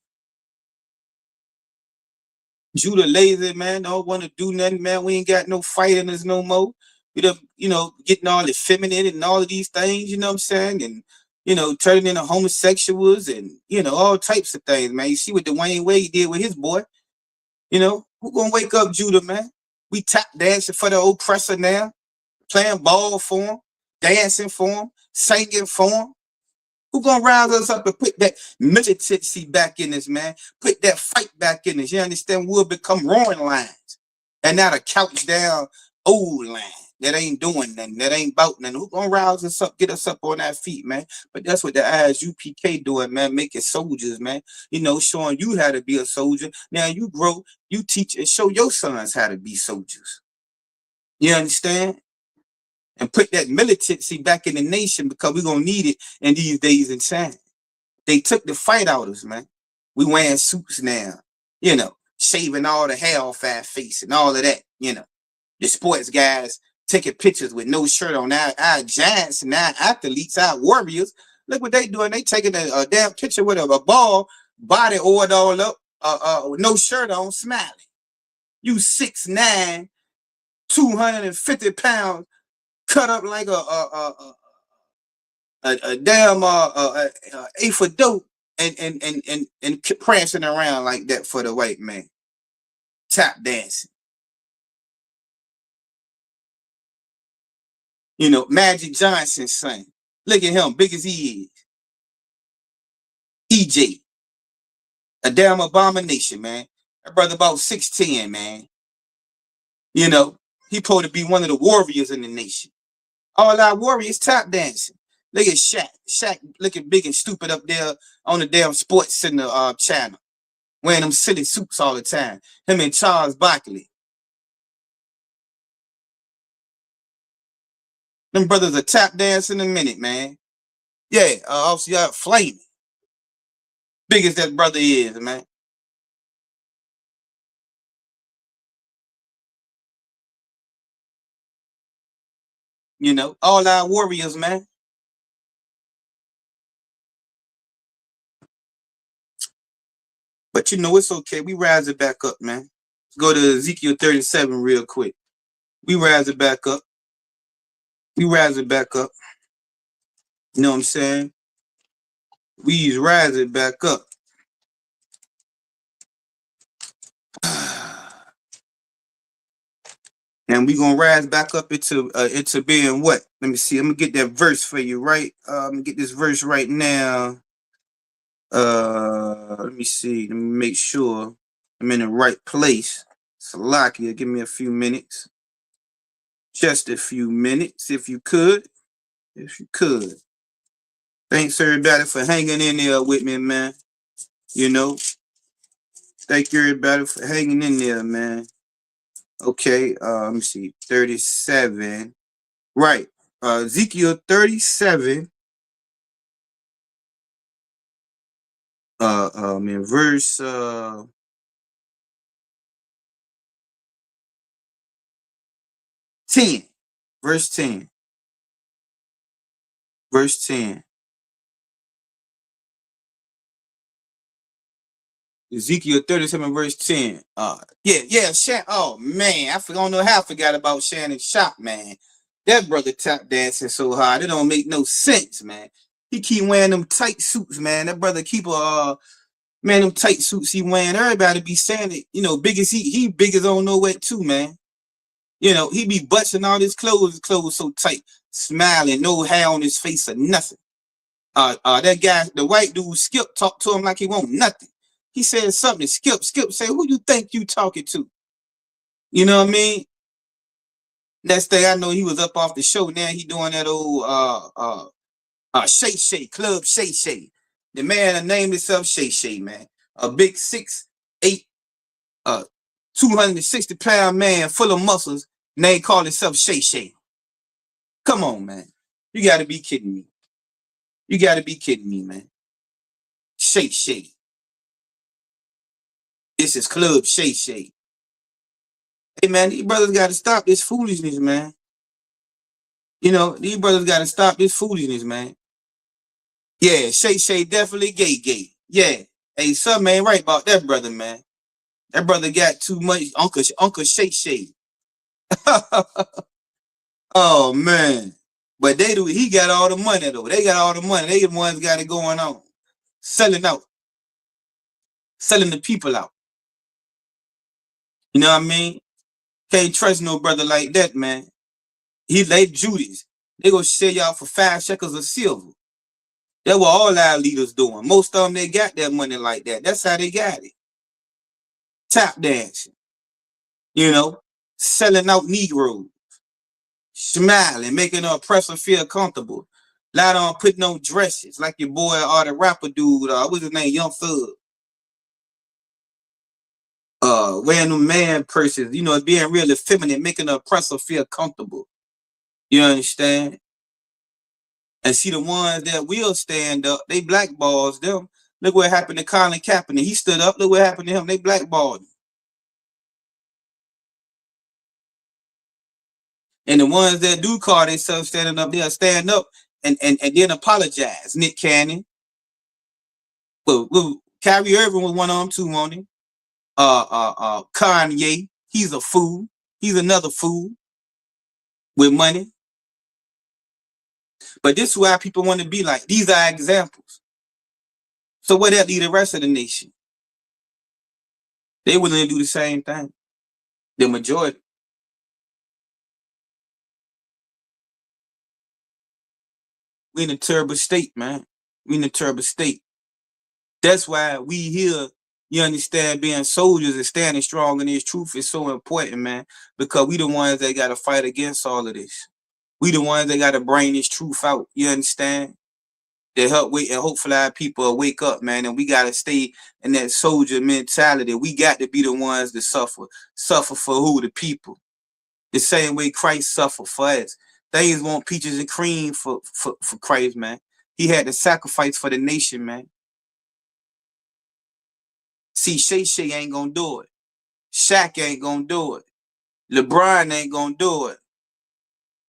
Judah lazy, man. Don't want to do nothing, man. We ain't got no fight in us no more. We done, getting all effeminate and all of these things, you know what I'm saying? And, turning into homosexuals and, all types of things, man. You see what Dwayne Wade did with his boy. Who gonna wake up Judah, man? We tap dancing for the oppressor now, playing ball for him, dancing for him, singing for him. Who gonna rouse us up and put that militancy back in us, man? Put that fight back in us. You understand? We'll become roaring lions and not a couch down old lion that ain't doing nothing, that ain't about nothing. Who gonna rouse us up, get us up on our feet, man? But that's what the ISUPK doing, man, making soldiers, man. Showing you how to be a soldier. Now you grow, you teach and show your sons how to be soldiers. You understand? And put that militancy back in the nation because we're going to need it in these days and time. They took the fight out of us, man. We wearing suits now, you know, shaving all the hair off our face and all of that, you know. The sports guys taking pictures with no shirt on. Our giants and our athletes, our warriors, look what they doing. They taking a damn picture with a ball, body oiled all up, with no shirt on, smiling. You 6'9", 250 pounds, cut up like a damn eighth of dope, and prancing around like that for the white man, tap dancing. You know, Magic Johnson's son. Look at him, big as he is. EJ, a damn abomination, man. That brother about 6'10", man. You know, he supposed to be one of the warriors in the nation. All our warriors tap dancing. Look at Shaq. Shaq looking big and stupid up there on the damn Sports Center channel, wearing them silly suits all the time. Him and Charles Barkley. Them brothers are tap dancing in a minute, man. Yeah, obviously flaming. Big as that brother is, man. You know, all our warriors, man. But you know, it's okay. We rise it back up, man. Let's go to Ezekiel 37 real quick. We rise it back up. We rise it back up. You know what I'm saying? We rise it back up. And we gonna rise back up into being what? Let me see. I'm gonna get that verse for you, right? I'm gonna get this verse right now. Let me see. Let me make sure I'm in the right place. Salakia, give me a few minutes. Just a few minutes, if you could. If you could. Thanks everybody for hanging in there with me, man. You know. Thank everybody for hanging in there, man. Okay, let me see. 37. Right. Ezekiel 37. In verse 10. Verse 10. Verse 10. Ezekiel 37, verse 10. Shan. Oh man, I don't know how I forgot about Shannon Shop, man. That brother tap dancing so hard, it don't make no sense, man. He keep wearing them tight suits, man. That brother keep man, them tight suits he wearing. Everybody be saying it, you know, big as he big as don't know what too, man. You know, he be butching all his clothes so tight, smiling, no hair on his face or nothing. That guy, the white dude, Skip, talked to him like he won't nothing. He said something. Skip said, "Who you think you talking to?" You know what I mean? Next thing I know, he was up off the show. Now he doing that old Shay Shay Club Shay Shay. The man named himself Shay Shay, man. A big 6'8", 260-pound man full of muscles. Name called himself Shay Shay. Come on, man. You gotta be kidding me. You gotta be kidding me, man. Shay Shay. This is Club Shay Shay. Hey, man, these brothers got to stop this foolishness, man. You know, these brothers got to stop this foolishness, man. Yeah, Shay Shay definitely gay. Yeah. Hey, something ain't right about that brother, man. That brother got too much Uncle Shay Shay. Oh, man. But he got all the money, though. They got all the money. They the ones got it going on. Selling out. Selling the people out. You know what I mean? Can't trust no brother like that, man. He laid Judas. They gonna sell y'all for 5 shekels of silver. That's what all our leaders doing. Most of them, they got that money like that. That's how they got it. Tap dancing. You know, selling out Negroes. Smiling, making the oppressor feel comfortable. Lot on putting on dresses like your boy or the rapper dude, what's his name, Young Thug. Wearing them man purses, you know, being real effeminate, making the oppressor feel comfortable. You understand? And see the ones that will stand up, they blackballs them. Look what happened to Colin Kaepernick. He stood up. Look what happened to him. They blackballed him. And the ones that do call themselves standing up, they'll stand up and then apologize. Nick Cannon. Well, Kyrie Irving was one of them too, on him. Kanye, he's a fool. He's another fool with money. But this is why people want to be like. These are examples. So what that lead the rest of the nation? They willing to do the same thing. The majority. We in a terrible state, man. We in a terrible state. That's why we here, you understand, being soldiers and standing strong in this truth is so important, man. Because we the ones that got to fight against all of this. We the ones that got to bring this truth out. You understand? To help wait and hopefully our people will wake up, man. And we got to stay in that soldier mentality. We got to be the ones that suffer. Suffer for who? The people. The same way Christ suffered for us. Things want peaches and cream for Christ, man. He had to sacrifice for the nation, man. See, Shay ain't gonna do it. Shaq ain't gonna do it. LeBron ain't gonna do it.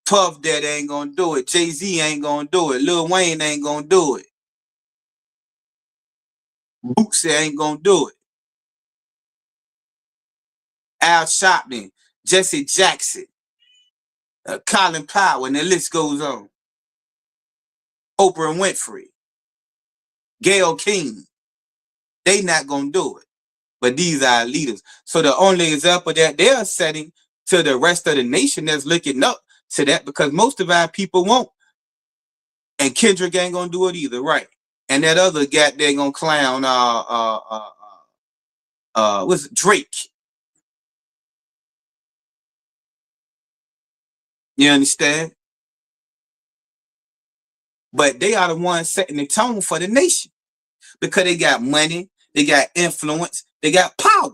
Puff Daddy ain't gonna do it. Jay-Z ain't gonna do it. Lil Wayne ain't gonna do it. Bootsy ain't gonna do it. Al Sharpton, Jesse Jackson, Colin Powell, and the list goes on. Oprah Winfrey, Gayle King, they not gonna do it. But these are leaders. So the only example that they're setting to the rest of the nation that's looking up to that, because most of our people won't. And Kendrick ain't gonna do it either, right? And that other guy they gonna clown what's it, Drake. You understand? But they are the ones setting the tone for the nation. Because they got money, they got influence, they got power.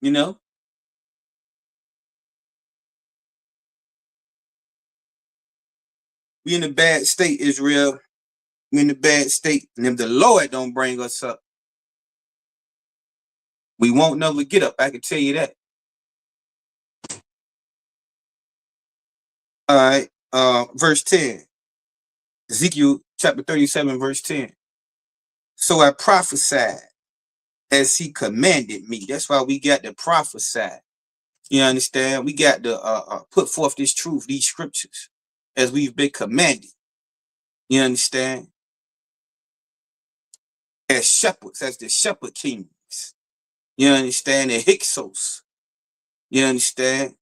You know? We in a bad state, Israel. We in a bad state. And if the Lord don't bring us up, we won't never get up. I can tell you that. All right. Verse 10. Ezekiel chapter 37, verse 10. So I prophesied as he commanded me. That's why we got to prophesy. You understand? We got to put forth this truth, these scriptures, as we've been commanded. You understand? As shepherds, as the shepherd kings. You understand? The Hyksos. You understand?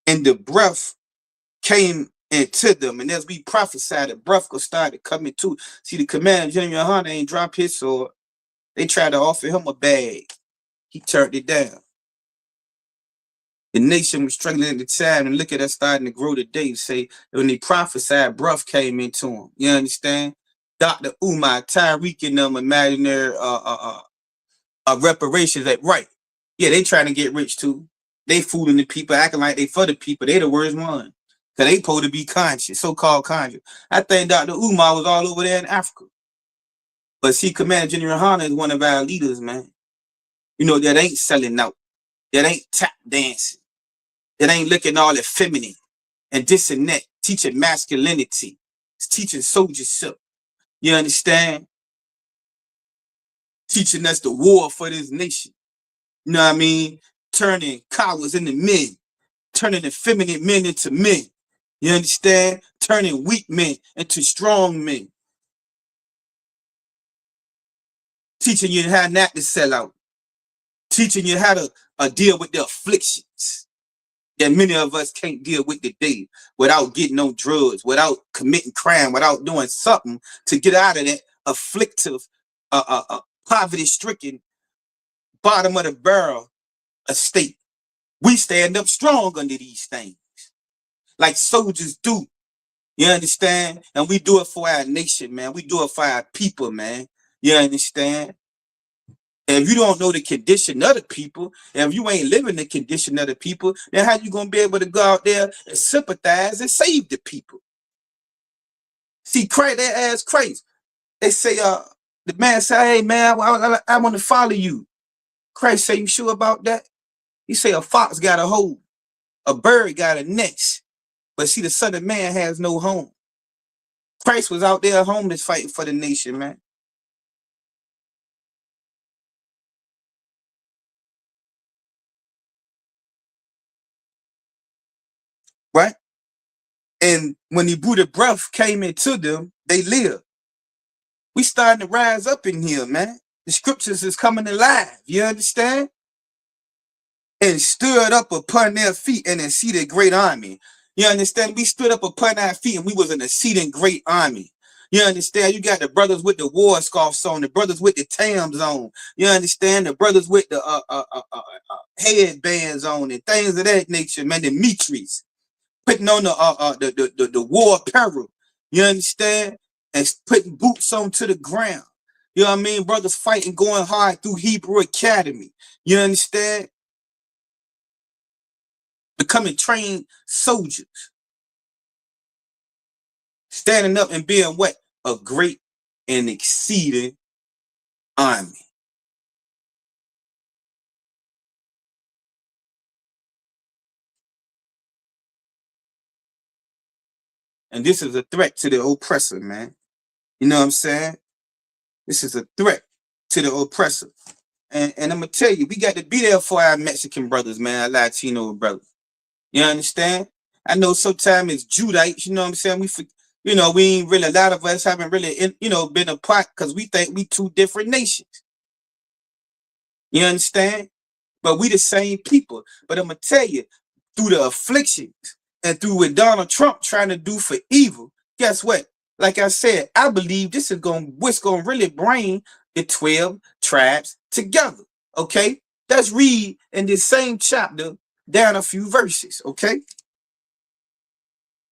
And the breath came into them. And as we prophesied, the breath could start to come into. See, the commander, General Hunter, ain't drop his sword. They tried to offer him a bag. He turned it down. The nation was struggling at the time, and look at us starting to grow today. Say when they prophesied, breath came into them. You understand? Dr. Umar, Tyreek, and them imaginary reparations. That right? Yeah, they trying to get rich too. They fooling the people, acting like they for the people. They the worst one. Cause they supposed to be conscious, so-called conscious. I think Dr. Umar was all over there in Africa. But see, Commander General Hunter is one of our leaders, man. You know, that ain't selling out. That ain't tap dancing. That ain't looking all effeminate and this and that. Teaching masculinity. It's teaching soldiership. You understand? Teaching us the war for this nation. You know what I mean? Turning cowards into men. Turning effeminate men into men. You understand? Turning weak men into strong men. Teaching you how not to sell out. Teaching you how to deal with the afflictions that many of us can't deal with today without getting on drugs, without committing crime, without doing something to get out of that afflictive, poverty-stricken, bottom of the barrel estate. We stand up strong under these things, like soldiers do. You understand? And we do it for our nation, man. We do it for our people, man. You understand? And if you don't know the condition of the people, and if you ain't living the condition of the people, then how you gonna be able to go out there and sympathize and save the people? See, Christ, they ask Christ. They say, the man say, hey man, I want to follow you. Christ say, you sure about that? He say, a fox got a hole, a bird got a nest, but see, the Son of Man has no home. Christ was out there homeless fighting for the nation, man. Right? And when he blew the breath came into them, they lived. We starting to rise up in here, man. The scriptures is coming alive. You understand? And stood up upon their feet and exceeded great army. You understand? We stood up upon our feet and we was an exceeding great army. You understand? You got the brothers with the war scarves on, the brothers with the tams on. You understand? The brothers with the headbands on and things of that nature, man. The mitris putting on the war apparel. You understand? And putting boots on to the ground. You know what I mean? Brothers fighting, going hard through Hebrew Academy. You understand? Becoming trained soldiers, standing up and being what? A great and exceeding army. And this is a threat to the oppressor, man. You know what I'm saying? This is a threat to the oppressor. And I'm going to tell you, we got to be there for our Mexican brothers, man, our Latino brothers. You understand? I know sometimes it's Judites, you know what I'm saying? We ain't really, a lot of us haven't really, been apart because we think we two different nations. You understand? But we the same people. But I'm going to tell you, through the afflictions and through what Donald Trump trying to do for evil, guess what? Like I said, I believe this is what's going to really bring the 12 tribes together. Okay? Let's read in this same chapter down a few verses. Okay?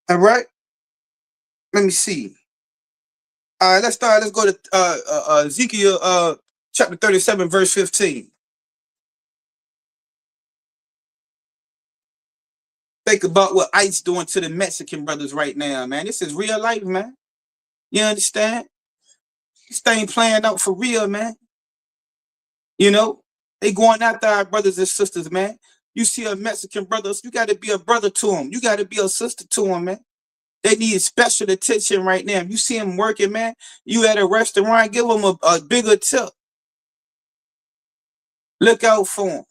All right? Let me see. All right, let's start. Let's go to Ezekiel chapter 37, verse 15. Think about what ICE doing to the Mexican brothers right now, man. This is real life, man. You understand? This thing playing out for real, man. You know, they going after our brothers and sisters, man. You see a Mexican brother, you got to be a brother to them. You got to be a sister to them, man. They need special attention right now. If you see them working, man, you at a restaurant, give them a bigger tip. Look out for them.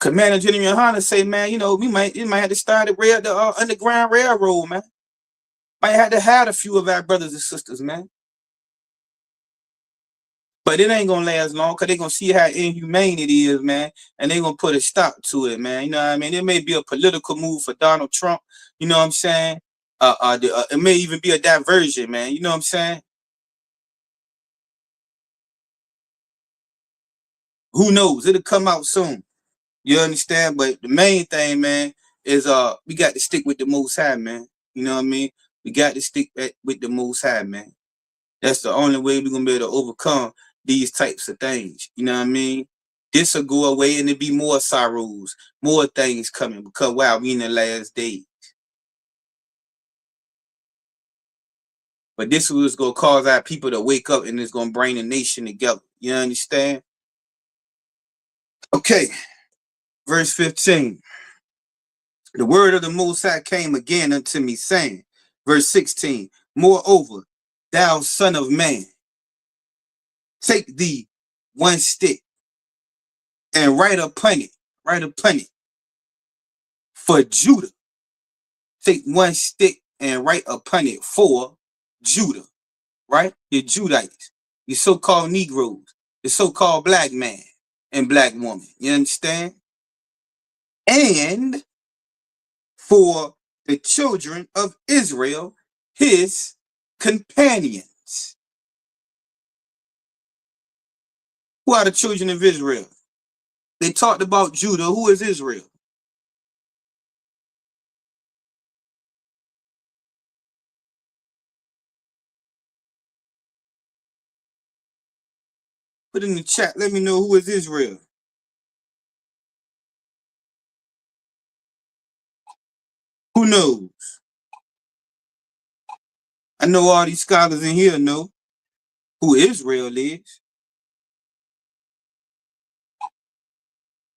Commander General Hunter say, man, we might have to start the Underground Railroad, man. Might have to hide a few of our brothers and sisters, man. But it ain't gonna last long because they're gonna see how inhumane it is, man, and they're gonna put a stop to it, man. You know what I mean? It may be a political move for Donald Trump, you know what I'm saying? It may even be a diversion, man. You know what I'm saying? Who knows? It'll come out soon. You understand? But the main thing, man, is we got to stick with the Most High, man. You know what I mean? We got to stick with the Most High, man. That's the only way we're gonna be able to overcome these types of things. You know what I mean? This will go away and there'll be more sorrows, more things coming because wow, we in the last days. But this was gonna cause our people to wake up and it's gonna bring the nation together. You understand? Okay, verse 15. The word of the Most High came again unto me, saying, verse 16, moreover, thou son of man, take thee one stick and write upon it for Judah. Take one stick and write upon it for Judah, right? Your Judites, your so-called Negroes, the so-called black man and black woman. You understand? And for the children of Israel, his companions. Who are the children of Israel? They talked about Judah. Who is Israel? Put in the chat. Let me know who is Israel. Who knows? I know all these scholars in here know who Israel is.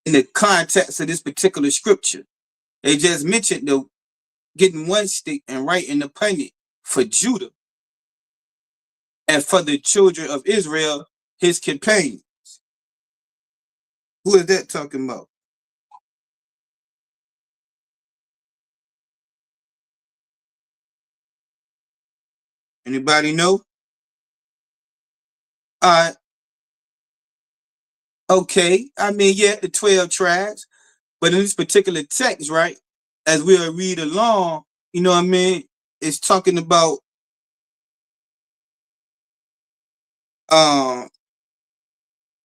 In the context of this particular scripture, they just mentioned the getting one stick and writing upon it for Judah and for the children of Israel, his companions. Who is that talking about? Anybody know? Okay. I mean, yeah, the 12 tribes. But in this particular text, right, as we'll read along, you know what I mean? It's talking about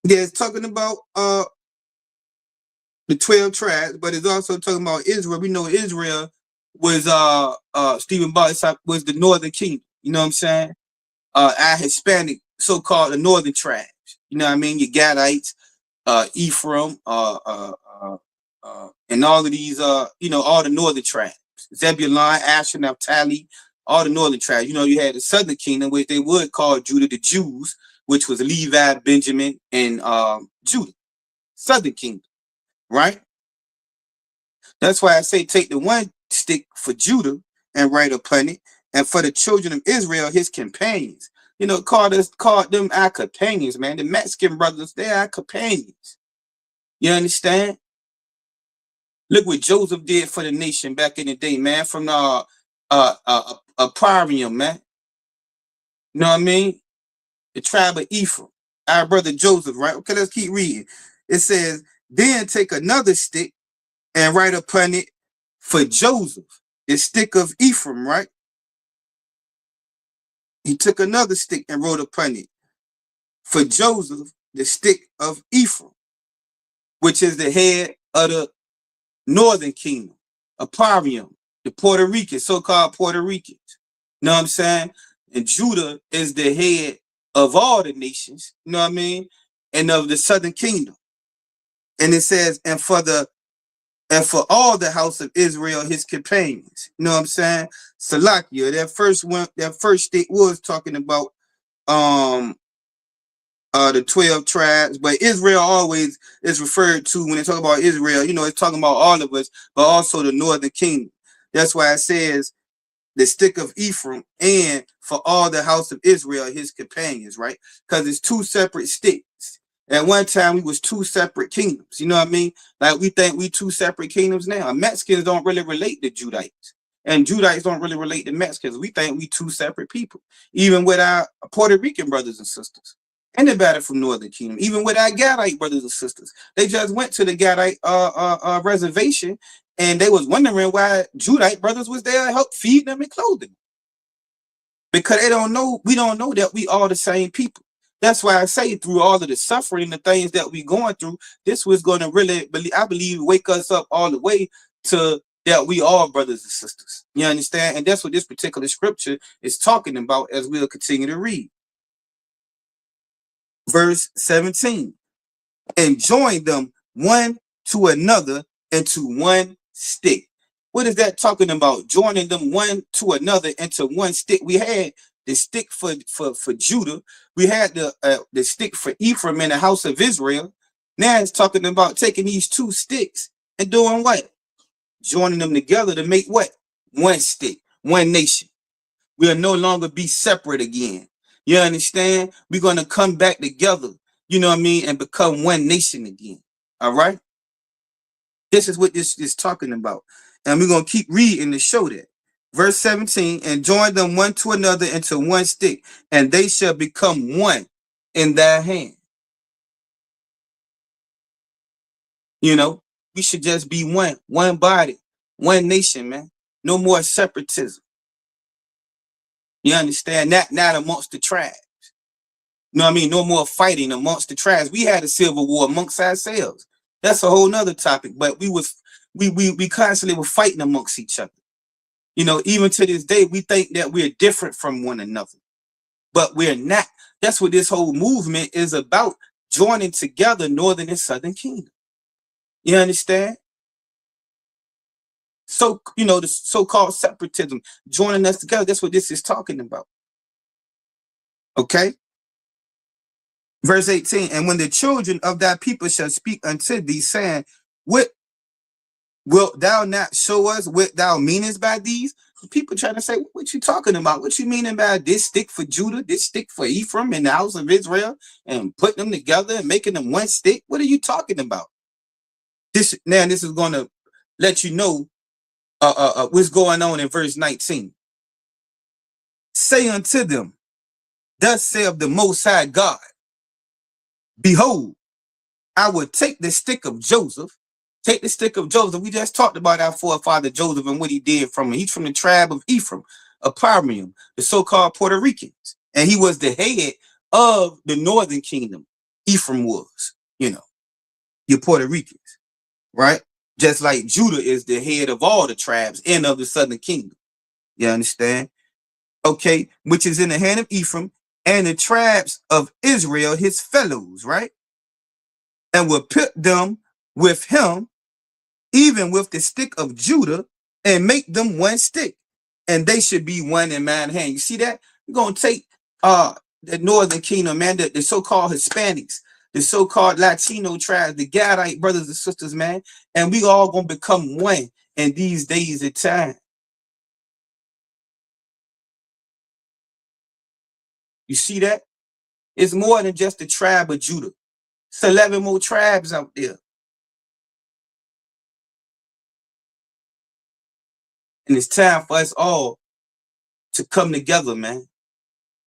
it's talking about the 12 tribes, but it's also talking about Israel. We know Israel was Stephen Ballard was the northern kingdom, you know what I'm saying? Our Hispanic, so-called the northern tribes. You know what I mean? Your Gadites, Ephraim, and all of these, you know, all the northern tribes. Zebulun, Asher, Naphtali, all the northern tribes. You know, you had the southern kingdom, which they would call Judah, the Jews, which was Levi, Benjamin, and Judah. Southern kingdom, right? That's why I say take the one stick for Judah and write upon it, and for the children of Israel, his companions. You know, called them our companions, man. The Mexican brothers, they're our companions. You understand? Look what Joseph did for the nation back in the day, man, from Aparium, man. You know what I mean? The tribe of Ephraim, our brother Joseph, right? Okay, let's keep reading. It says, then take another stick and write upon it for Joseph, the stick of Ephraim, right? He took another stick and wrote upon it for Joseph, the stick of Ephraim, which is the head of the northern kingdom, Aparium, the Puerto Ricans, so-called Puerto Ricans. You know what I'm saying? And Judah is the head of all the nations, you know what I mean? And of the southern kingdom. And it says, and for all the house of Israel, his companions. You know what I'm saying? Salakia, that first stick was talking about the 12 tribes, but Israel always is referred to when they talk about Israel, you know, it's talking about all of us, but also the northern kingdom. That's why it says the stick of Ephraim and for all the house of Israel, his companions, right? Because it's two separate sticks. At one time, we was two separate kingdoms. You know what I mean? Like we think we two separate kingdoms now. Mexicans don't really relate to Judites. And Judites don't really relate to Mexicans. We think we two separate people. Even with our Puerto Rican brothers and sisters. Anybody from Northern Kingdom, even with our Gadite brothers and sisters. They just went to the Gadite reservation and they was wondering why Judite brothers was there to help feed them and clothe them. Because we don't know that we all the same people. That's why I say through all of the suffering, the things that we going through, this was going to really, I believe, wake us up all the way to that we all brothers and sisters. You understand? And that's what this particular scripture is talking about as we'll continue to read. Verse 17, and join them one to another into one stick. What is that talking about? Joining them one to another into one stick. We had the stick for Judah. We had the stick for Ephraim in the house of Israel. Now it's talking about taking these two sticks and doing what? Joining them together to make what? One stick, one nation. We'll no longer be separate again. You understand? We're going to come back together, you know what I mean, and become one nation again. All right? This is what this is talking about. And we're going to keep reading to show that. Verse 17, and join them one to another into one stick, and they shall become one in their hand. You know, we should just be one body, one nation, man. No more separatism. You understand? Not amongst the tribes. You know what I mean? No more fighting amongst the tribes. We had a civil war amongst ourselves. That's a whole nother topic. But we constantly were fighting amongst each other. You know, even to this day, we think that we're different from one another. But we're not. That's what this whole movement is about. joining together northern and southern kingdom. You understand? So, you know, the so-called separatism, joining us together. That's what this is talking about. Okay? Verse 18, and when the children of thy people shall speak unto thee, saying, what wilt thou not show us what thou meanest by these? People trying to say, what you talking about? What you meaning by this stick for Judah, this stick for Ephraim and the house of Israel, and putting them together and making them one stick? What are you talking about? This is going to let you know what's going on in verse 19. Say unto them, thus saith the Most High God, behold, I will take the stick of Joseph. Take the stick of Joseph. We just talked about our forefather Joseph and what he did from him. He's from the tribe of Ephraim, of Parmium, the so-called Puerto Ricans. And he was the head of the northern kingdom. Ephraim was, you know, your Puerto Ricans, right? Just like Judah is the head of all the tribes and of the southern kingdom. You understand? Okay, which is in the hand of Ephraim and the tribes of Israel, his fellows, right? And will put them with him, even with the stick of Judah, and make them one stick, and they should be one in mine hand. You see that? We're gonna take the northern kingdom, man, the so-called Hispanics, the so-called Latino tribes, the Gadite brothers and sisters, man, and we all gonna become one in these days of time. You see that? It's more than just the tribe of Judah. It's 11 more tribes out there. And it's time for us all to come together, man.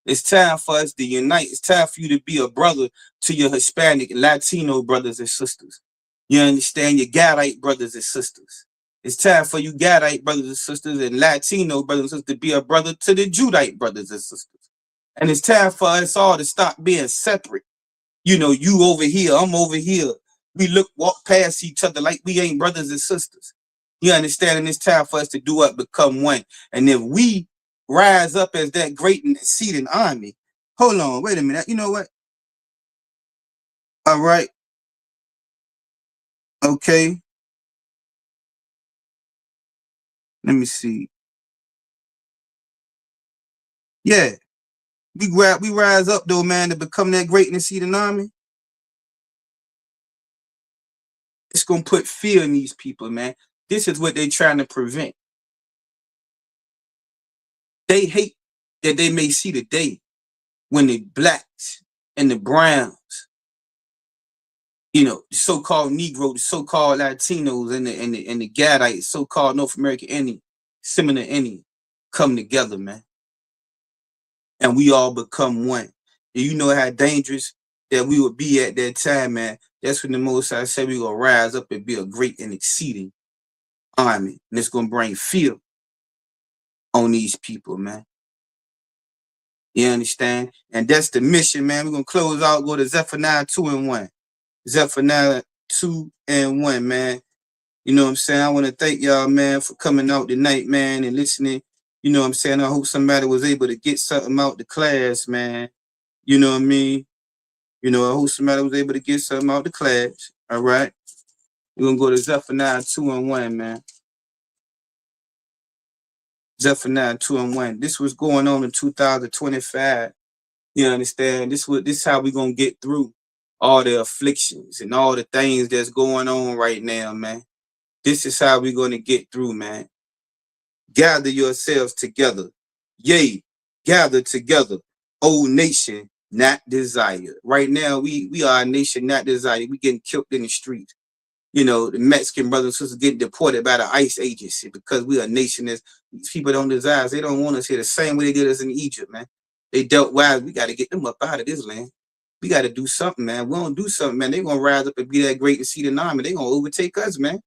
It's time for us to unite. It's time for you to be a brother to your Hispanic and Latino brothers and sisters. You understand? Your Gadite brothers and sisters. It's time for you Gadite brothers and sisters and Latino brothers and sisters to be a brother to the Judite brothers and sisters. And it's time for us all to stop being separate. You know, you over here, I'm over here. We walk past each other like we ain't brothers and sisters. You understand? And it's time for us to do what? Become one. And if we rise up as that great and exceeding army, hold on, wait a minute. You know what? All right. Okay. Let me see. Yeah. We rise up though, man, to become that great and exceeding army. It's gonna put fear in these people, man. This is what they're trying to prevent. They hate that they may see the day when the blacks and the browns, you know, the so-called Negro, the so-called Latinos, and the Gadites, so-called North American Indian, similar Indian, come together, man. And we all become one. And you know how dangerous that we would be at that time, man. That's when the Most High said we're gonna rise up and be a great and exceeding army. And it's gonna bring fear on these people, man. You understand? And that's the mission, man. We're gonna close out, go to Zephaniah 2:1. Zephaniah 2:1, man. You know what I'm saying? I want to thank y'all, man, for coming out tonight, man, and listening. You know what I'm saying? I hope somebody was able to get something out the class, man. You know what I mean? You know, I hope somebody was able to get something out the class. All right. We're gonna go to Zephaniah 2:1, man. Zephaniah 2:1. This was going on in 2025. You understand? This is how we're gonna get through all the afflictions and all the things that's going on right now, man. This is how we're gonna get through, man. Gather yourselves together. Yea, gather together, O nation not desired. Right now, we are a nation not desired. We getting killed in the streets. You know, the Mexican brothers and sisters getting deported by the ICE agency because we are a nation that people don't desire. They don't want us here the same way they did us in Egypt, man. They dealt wise. We got to get them up out of this land. We got to do something, man. We don't do something, man. They're going to rise up and be that great and see the army. They're going to overtake us, man.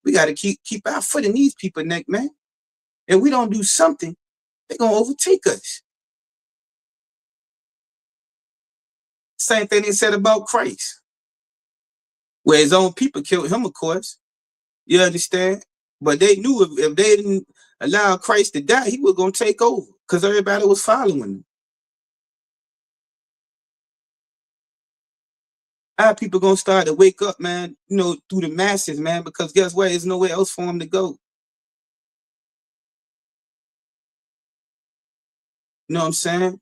We got to keep our foot in these people's neck, man. If we don't do something, they're going to overtake us. Same thing they said about Christ. Where his own people killed him, of course. You understand? But they knew if they didn't allow Christ to die, he was going to take over because everybody was following him. How people gonna start to wake up, man, you know, through the masses, man, because guess what? There's nowhere else for them to go. You know what I'm saying?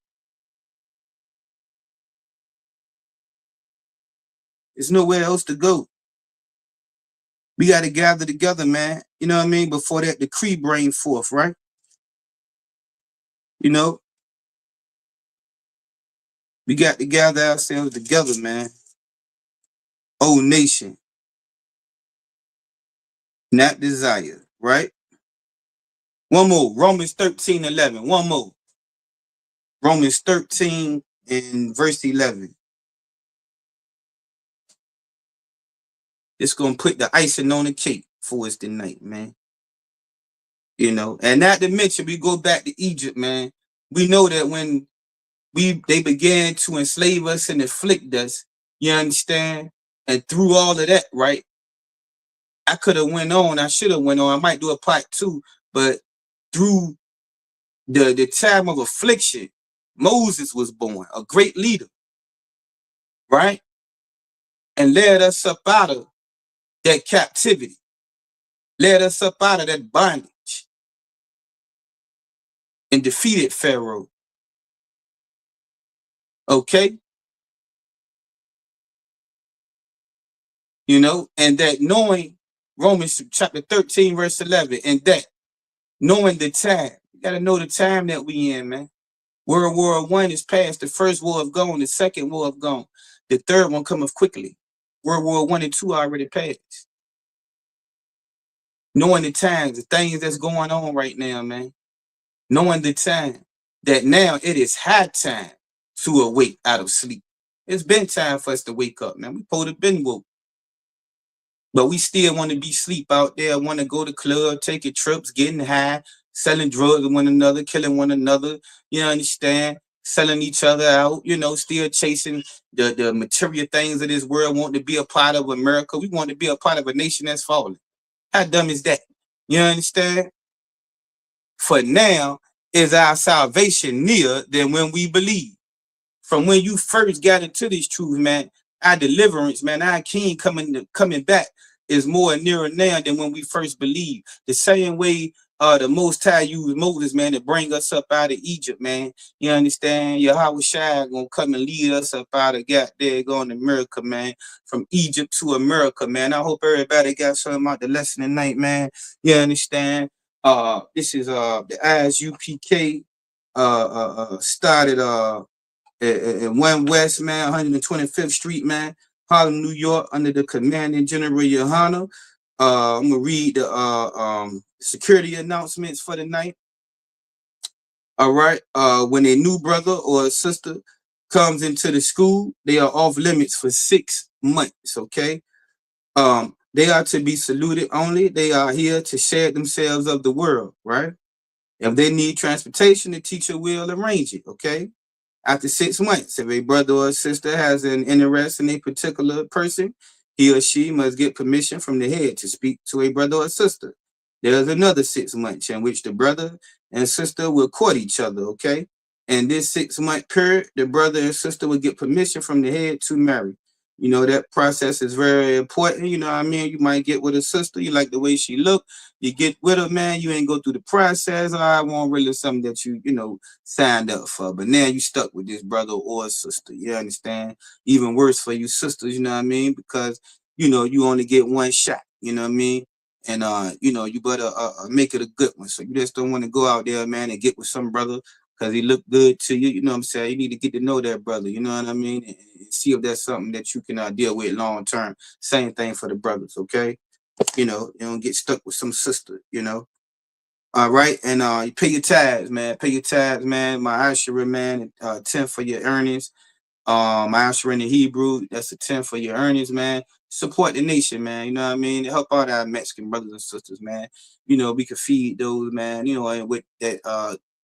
There's nowhere else to go. We got to gather together, man. You know what I mean? Before that decree bring forth, right? You know, we got to gather ourselves together, man. Oh, nation, not desire, right? One more, Romans 13:11. One more, Romans 13 and verse 11. It's gonna put the icing on the cake for us tonight, man. You know, and not to mention, we go back to Egypt, man. We know that when they began to enslave us and afflict us, you understand? And through all of that, right? I could have went on, I should have went on. I might do a part two, but through the time of affliction, Moses was born, a great leader, right? And led us up out of that captivity, led us up out of that bondage, and defeated Pharaoh. Okay? You know, and that knowing Romans chapter 13, verse 11, and that knowing the time, you gotta know the time that we in, man. World War I is past, the first war have gone, the second war have gone, the third one cometh quickly. World War I and II already passed. Knowing the times, the things that's going on right now, man. Knowing the time that now it is high time to awake out of sleep. It's been time for us to wake up, man. We supposed to been woke. But we still want to be sleep out there, want to go to club, taking trips, getting high, selling drugs to one another, killing one another, you understand? Selling each other out, you know, still chasing the material things of this world, want to be a part of America. We want to be a part of a nation that's falling. How dumb is that? You understand? For now is our salvation nearer than when we believe. From when you first got into this truth, man, our deliverance, man, our King coming back is more nearer now than when we first believed. The same way the Most High used Moses, man, to bring us up out of Egypt, man. You understand? Yahweh Shai gonna come and lead us up out of going to America, man. From Egypt to America, man. I hope everybody got something out the lesson tonight, man. You understand? This is the ISUPK started in 1 West, man, 125th Street, man, Harlem, New York, under the commanding General Yohana. I'm gonna read the security announcements for the night. All right. When a new brother or a sister comes into the school, they are off limits for 6 months. Okay. They are to be saluted only. They are here to share themselves of the world, right? If they need transportation, the teacher will arrange it. Okay. After 6 months, if a brother or sister has an interest in a particular person, he or she must get permission from the head to speak to a brother or sister. There's another 6 months in which the brother and sister will court each other, okay? In this 6 month period, the brother and sister will get permission from the head to marry. You know, that process is very important. You know what I mean? You might get with a sister, you like the way she look, you get with her, man, you ain't go through the process. I want really something that you know, signed up for. But now you stuck with this brother or sister. You understand? Even worse for you sisters, you know what I mean? Because, you know, you only get one shot, you know what I mean? And you know, you better make it a good one. So you just don't want to go out there, man, and get with some brother because he look good to you. You know what I'm saying? You need to get to know that brother, you know what I mean? And see if that's something that you can deal with long term. Same thing for the brothers, okay? You know, you don't get stuck with some sister, you know. All right, and you pay your tithes, man. Pay your tithes, man. My Asherah, man, 10 for your earnings. My Asherah in the Hebrew, that's a 10 for your earnings, man. Support the nation, man. You know what I mean? Help out our Mexican brothers and sisters, man. You know, we could feed those, man, you know, and with that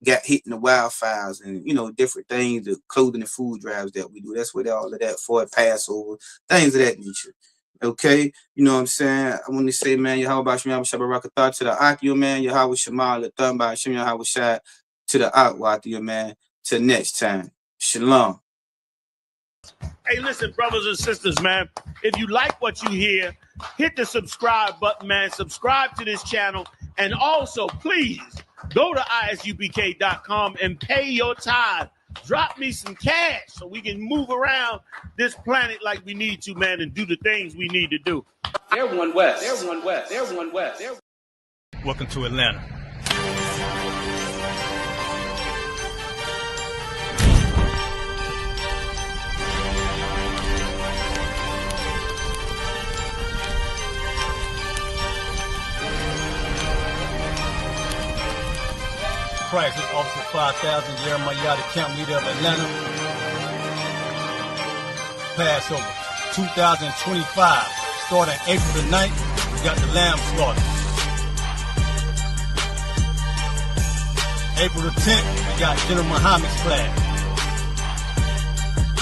got hit in the wildfires and, you know, different things, the clothing and food drives that we do. That's what all of that for, Passover, things of that nature. Okay, you know what I'm saying? I want to say, man, Yahweh Shem Yahweh Shabbat to the Akio, man, Yahweh Shema, the Thumba, Shem Yahweh Shai, to the Akwathia, man. Till next time. Shalom.
Hey, listen, brothers and sisters, man. If you like what you hear, hit the subscribe button, man. Subscribe to this channel. And also, please, go to ISUPK.com and pay your tithe. Drop me some cash so we can move around this planet like we need to, man, and do the things we need to do.
They're one West. They're one West. They're one West. They're...
Welcome to Atlanta. Price is Officer 5000, Jeremiah, the camp leader of Atlanta. Passover 2025, starting April the 9th, we got the lamb slaughter. April the 10th, we got General Muhammad's flag.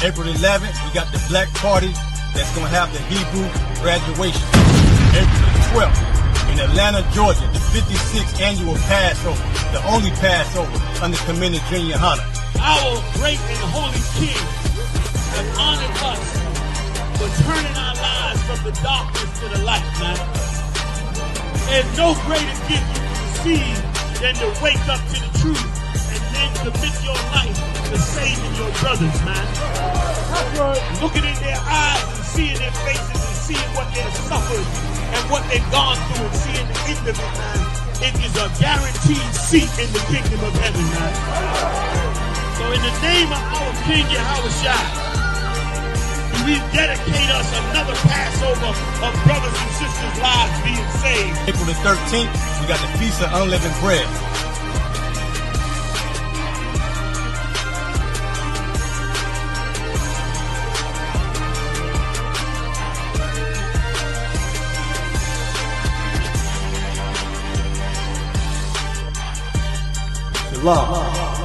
April the 11th, we got the black party that's going to have the Hebrew graduation. April the 12th, in Atlanta, Georgia, the 56th annual Passover, the only Passover under Commander Junior Hunter.
Our great and holy King have honored us for turning our lives from the darkness to the light, man. There's no greater gift you can receive than to wake up to the truth and then commit your life to saving your brothers, man. Looking in their eyes and seeing their faces and seeing what they've suffered and what they've gone through and seeing the end of it, man. It is a guaranteed seat in the kingdom of heaven, man. So in the name of our King Yahushua, we dedicate us another Passover of brothers and sisters' lives being saved.
April the 13th, we got the Feast of Unleavened Bread. Shalom.